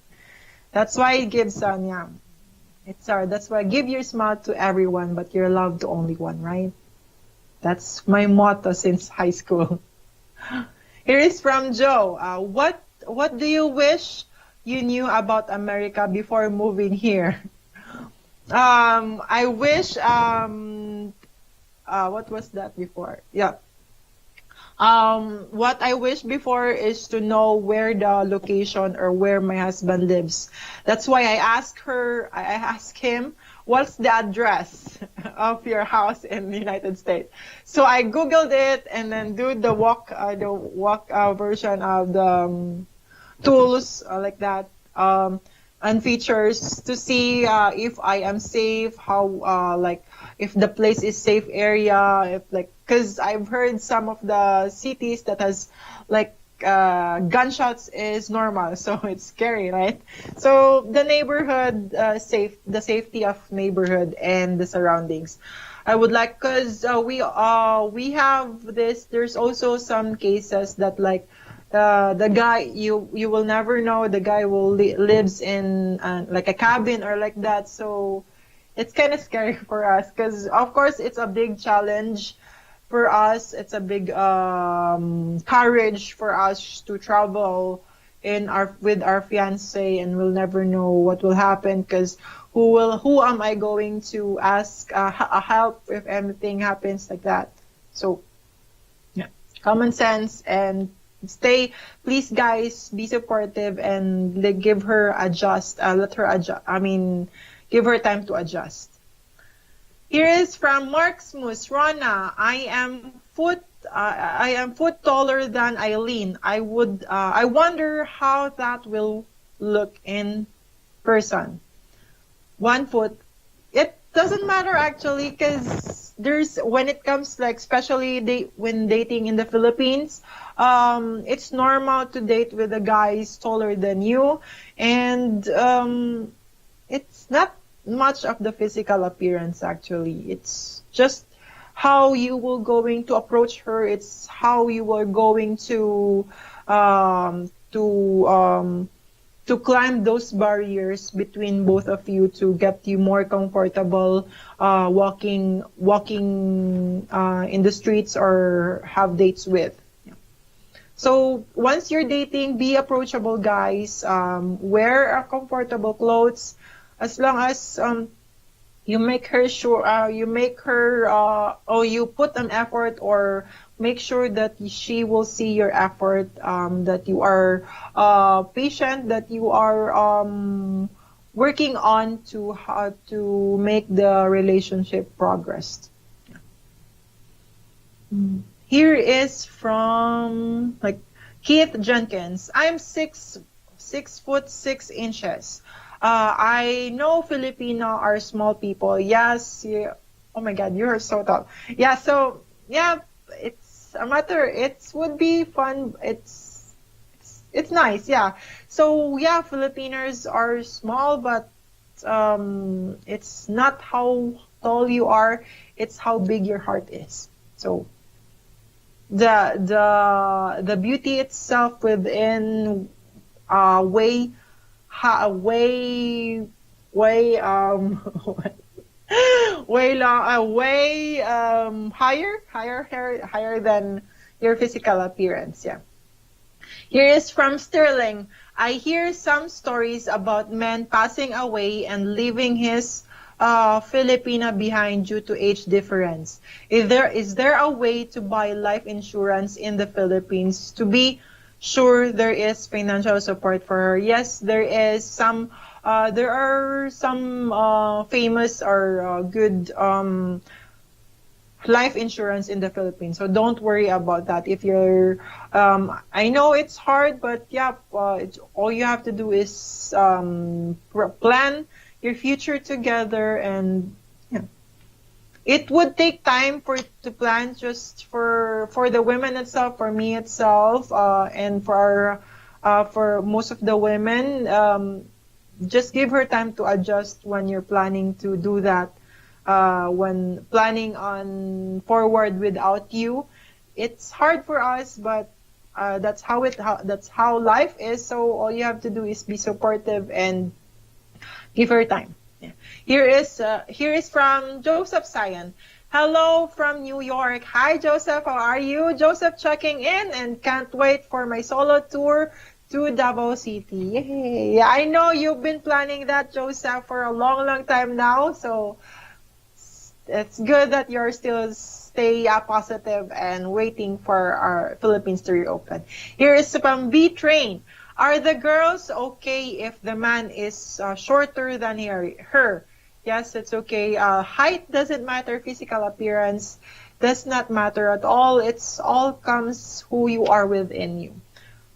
S5: That's why it gives, that's why give your smile to everyone, but your love to only one, right? That's my motto since high school. Here is from Joe. What do you wish you knew about America before moving here? I wish what was that before? Yeah. What I wish before is to know where the location or where my husband lives. That's why I asked him, what's the address of your house in the United States? So I Googled it and then do the walk version of the tools like that, and features to see if I am safe, how if the place is safe area, because I've heard some of the cities that has gunshots is normal, so it's scary, right? So the neighborhood the safety of neighborhood and the surroundings. I would like, because we have this. There's also some cases that the guy, you will never know, the guy lives in like a cabin or like that. So it's kind of scary for us because of course it's a big challenge for us. It's a big courage for us to travel with our fiance, and we'll never know what will happen because who am I going to ask help if anything happens like that? So yeah, common sense and please guys, be supportive and give her adjust. Let her adjust. Give her time to adjust. Here is from Mark Smoos. Rona, I am foot taller than Eileen. I wonder how that will look in person. 1 foot. It doesn't matter actually, because when it comes especially when dating in the Philippines, it's normal to date with a guy taller than you, and it's not much of the physical appearance actually. It's just how you will going to approach her. It's how you are going to climb those barriers between both of you to get you more comfortable walking in the streets or have dates with. So once you're dating, be approachable, guys. Wear a comfortable clothes, as long as you make her you put an effort, or make sure that she will see your effort, that you are patient, that you are working on to how to make the relationship progress. Here is from Keith Jenkins. I'm 6'6". I know Filipino are small people. Yes. Yeah. Oh my God, you are so tall. Yeah. So yeah, it's a matter. It would be fun. It's nice. Yeah. So yeah, Filipinos are small, but it's not how tall you are. It's how big your heart is. So the beauty itself within way higher than your physical appearance. Yeah. Here is from Sterling. I hear some stories about men passing away and leaving his Filipina behind due to age difference. Is there a way to buy life insurance in the Philippines to be sure there is financial support for her? Yes, there is some. There are some famous or good life insurance in the Philippines. So don't worry about that. If you're, I know it's hard, but yeah, all you have to do is plan your future together, and yeah, it would take time to plan, just for the women itself, for me itself, and for most of the women. just give her time to adjust when you're planning to do that. When planning on forward without you, it's hard for us, but that's how life is. So all you have to do is be supportive and give her time. Yeah. Here is from Joseph Sion. Hello from New York. Hi Joseph, how are you? Joseph checking in and can't wait for my solo tour to Davao City. Yay. Yeah, I know you've been planning that, Joseph, for a long, long time now. So it's good that you're still stay positive and waiting for our Philippines to reopen. Here is from B Train. Are the girls okay if the man is shorter than her? Yes, it's okay. Height doesn't matter. Physical appearance does not matter at all. It's all comes who you are within you.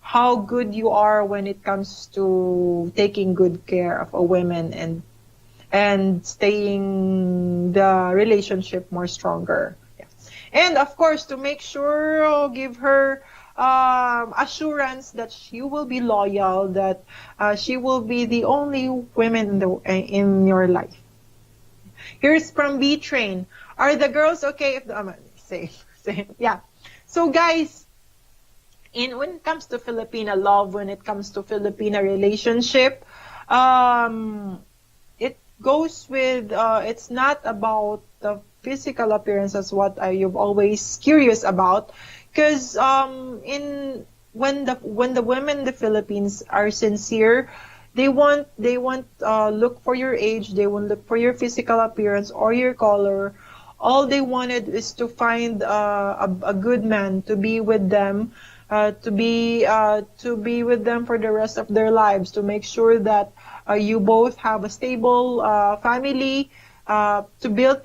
S5: How good you are when it comes to taking good care of a woman and staying the relationship more stronger. Yeah. And of course, to make sure, give her assurance that she will be loyal, that she will be the only woman in your life. Here's from B Train. Are the girls okay if the same? Yeah. So guys, when it comes to Filipina love, when it comes to Filipina relationship, it goes with it's not about the physical appearance as what you've always curious about, because when the women in the Philippines are sincere, they won't look for your age, they won't look for your physical appearance or your color. All they wanted is to find a good man to be with them, to be with them for the rest of their lives, to make sure that you both have a stable family to build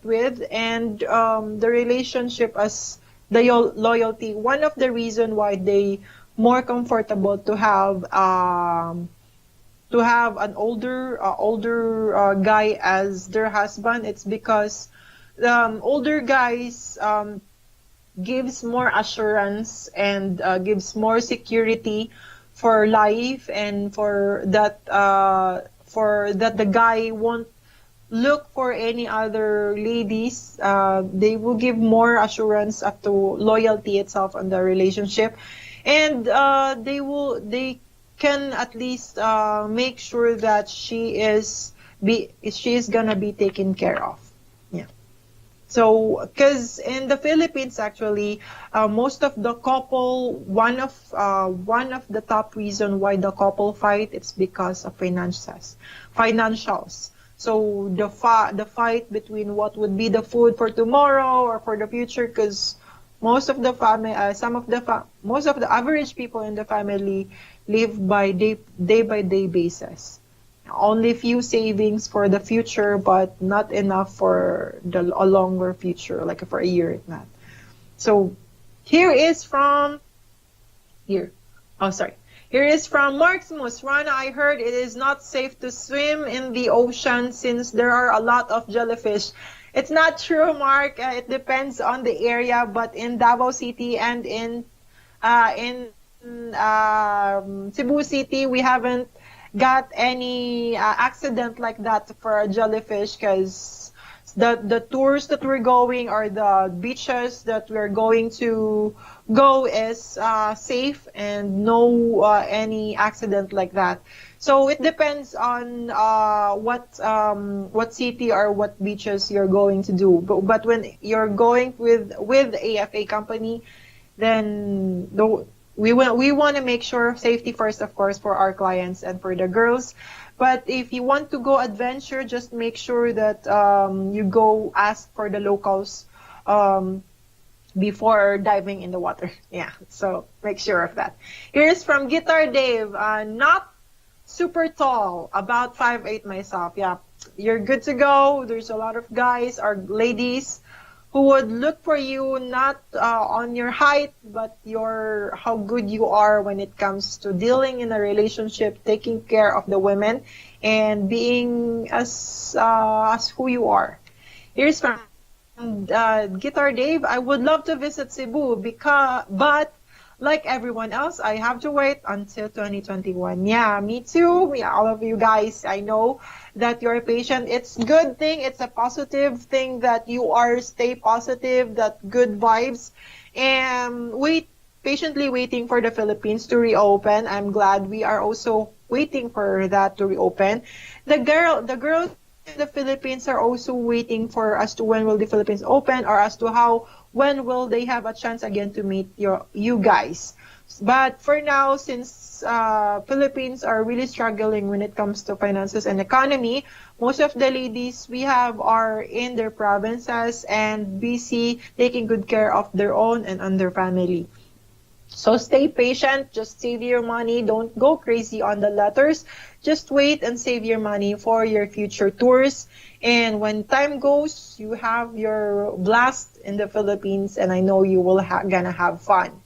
S5: with, and the relationship as the loyalty. One of the reason why they more comfortable to have an older guy as their husband, it's because older guys gives more assurance and gives more security for life, and for that the guy won't look for any other ladies. They will give more assurance up to loyalty itself on the relationship, and they can at least make sure that she is gonna be taken care of. Yeah. So, because in the Philippines, actually, most of the couple, one of the top reason why the couple fight, it's because of financials. So the fight between what would be the food for tomorrow or for the future, because most of the family, most of the average people in the family live by day by day basis. Only few savings for the future, but not enough for a longer future, like for a year and that. So here is from here. Oh, sorry. Here is from Marxmus. Rana, I heard it is not safe to swim in the ocean since there are a lot of jellyfish. It's not true, Mark. It depends on the area, but in Davao City and in Cebu City, we haven't got any accident like that for a jellyfish, because the tours that we're going, or the beaches that we're going to go, is safe and no any accident like that. So it depends on what city or what beaches you're going to do. But when you're going with AFA company, then we want to make sure safety first, of course, for our clients and for the girls. But if you want to go adventure, just make sure that you go ask for the locals before diving in the water. Yeah, so make sure of that. Here's from Guitar Dave. Not super tall, about 5'8" myself. Yeah, you're good to go. There's a lot of guys or ladies who would look for you not on your height, but how good you are when it comes to dealing in a relationship, taking care of the women, and being as who you are. Here's from Guitar Dave. I would love to visit Cebu but like everyone else, I have to wait until 2021. Yeah, me too. Yeah, all of you guys, I know that you're patient. It's good thing. It's a positive thing that you are stay positive, that good vibes, and patiently waiting for the Philippines to reopen. I'm glad we are also waiting for that to reopen. The girls in the Philippines are also waiting for as to when will the Philippines open, or as to when will they have a chance again to meet you guys. But for now, since Philippines are really struggling when it comes to finances and economy, most of the ladies we have are in their provinces and busy taking good care of their own and on their family. So stay patient, just save your money, don't go crazy on the letters. Just wait and save your money for your future tours. And when time goes, you have your blast in the Philippines, and I know you will gonna have fun.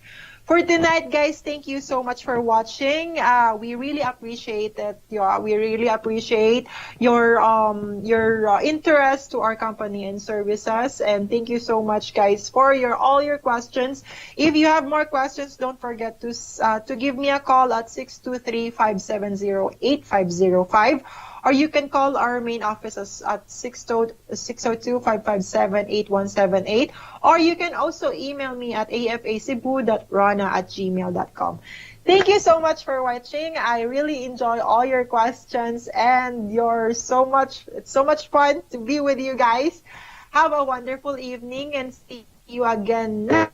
S5: For tonight, guys, thank you so much for watching. We really appreciate it. We really appreciate your interest to our company and services. And thank you so much, guys, for all your questions. If you have more questions, don't forget to give me a call at 623-570-8505. Or you can call our main office at 602-557-8178. Or you can also email me at afacebu.rana@gmail.com. Thank you so much for watching. I really enjoy all your questions, and it's so much fun to be with you guys. Have a wonderful evening, and see you again next.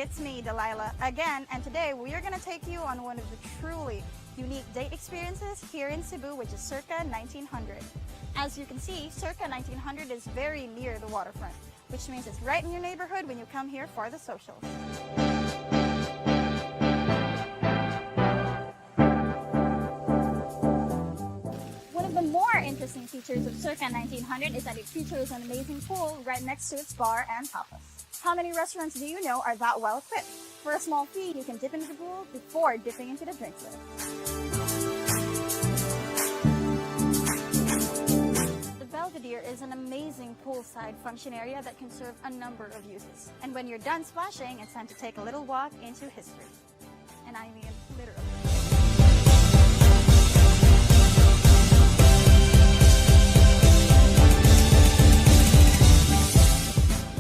S6: It's me, Delilah, again, and today we are going to take you on one of the truly unique date experiences here in Cebu, which is Circa 1900. As you can see, Circa 1900 is very near the waterfront, which means it's right in your neighborhood when you come here for the socials. One of the more interesting features of Circa 1900 is that it features an amazing pool right next to its bar and tapas. How many restaurants do you know are that well equipped? For a small fee, you can dip into the pool before dipping into the drinks list. The Belvedere is an amazing poolside function area that can serve a number of uses. And when you're done splashing, it's time to take a little walk into history. And I mean literally.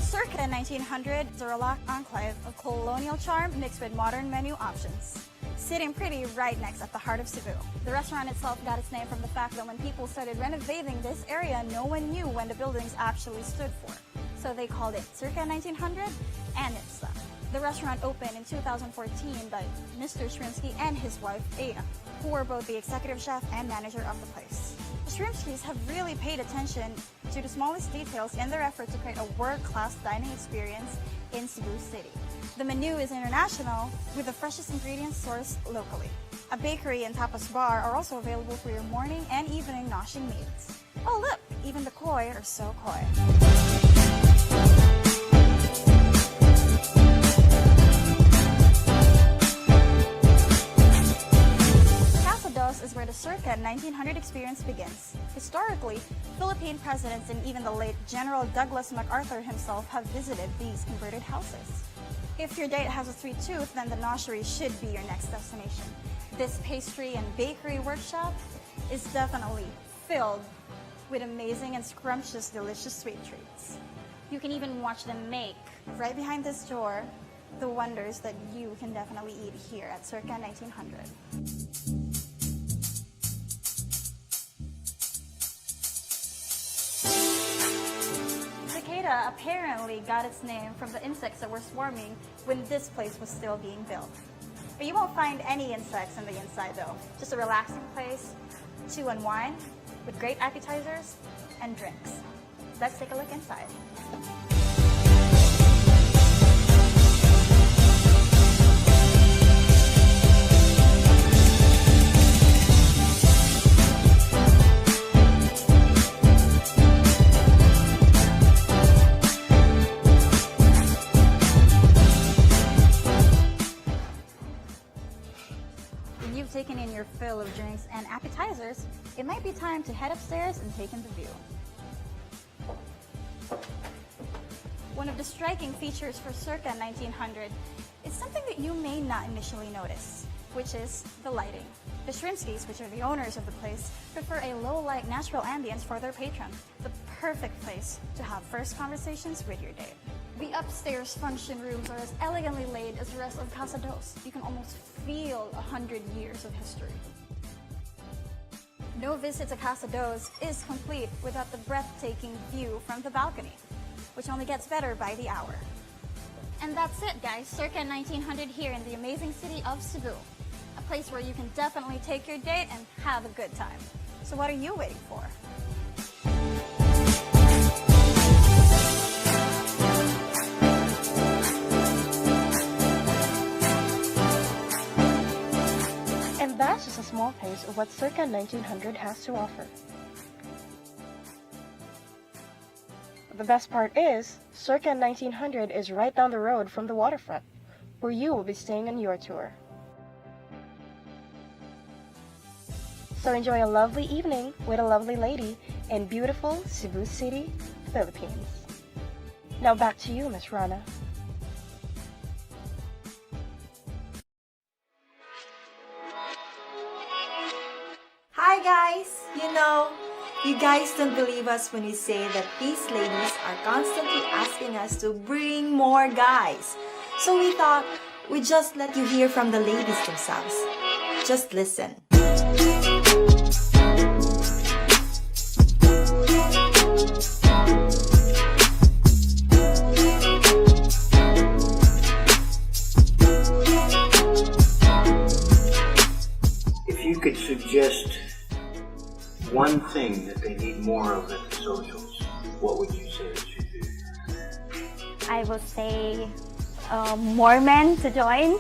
S6: Circa 1900 is a relaxed enclave of colonial charm mixed with modern menu options. Sitting pretty right next at the heart of Cebu. The restaurant itself got its name from the fact that when people started renovating this area, no one knew when the buildings actually stood for. So they called it Circa 1900, and it stuck. The restaurant opened in 2014 by Mr. Shrimsky and his wife, Aya, who were both the executive chef and manager of the place. The Shrimskys have really paid attention to the smallest details in their effort to create a world-class dining experience in Cebu City. The menu is international, with the freshest ingredients sourced locally. A bakery and tapas bar are also available for your morning and evening noshing needs. Oh look, even the koi are so koi. Is where the Circa 1900 experience begins. Historically, Philippine presidents and even the late General Douglas MacArthur himself have visited these converted houses. If your date has a sweet tooth, then the noshery should be your next destination. This pastry and bakery workshop is definitely filled with amazing and scrumptious, delicious sweet treats. You can even watch them make, right behind this door, the wonders that you can definitely eat here at Circa 1900. Cicada apparently got its name from the insects that were swarming when this place was still being built. But you won't find any insects in the inside though. Just a relaxing place to unwind with great appetizers and drinks. Let's take a look inside. When you've taken in your fill of drinks and appetizers, it might be time to head upstairs and take in the view. One of the striking features for Circa 1900 is something that you may not initially notice, which is the lighting. The Shrimskis, which are the owners of the place, prefer a low-light natural ambience for their patron, the perfect place to have first conversations with your date. The upstairs function rooms are as elegantly laid as the rest of Casa Dos. You can almost feel 100 years of history. No visit to Casa Dos is complete without the breathtaking view from the balcony, which only gets better by the hour. And that's it, guys. Circa 1900 here in the amazing city of Cebu. A place where you can definitely take your date and have a good time. So what are you waiting for?
S7: And that's just a small taste of what Circa 1900 has to offer. The best part is, Circa 1900 is right down the road from the waterfront, where you will be staying on your tour. So enjoy a lovely evening with a lovely lady in beautiful Cebu City, Philippines. Now back to you, Miss Rana.
S8: Hi guys! You guys don't believe us when we say that these ladies are constantly asking us to bring more guys. So we thought we'd just let you hear from the ladies themselves. Just listen.
S9: If you could suggest one thing that they need more of at the socials, what would you say it should be?
S10: I will say more men to join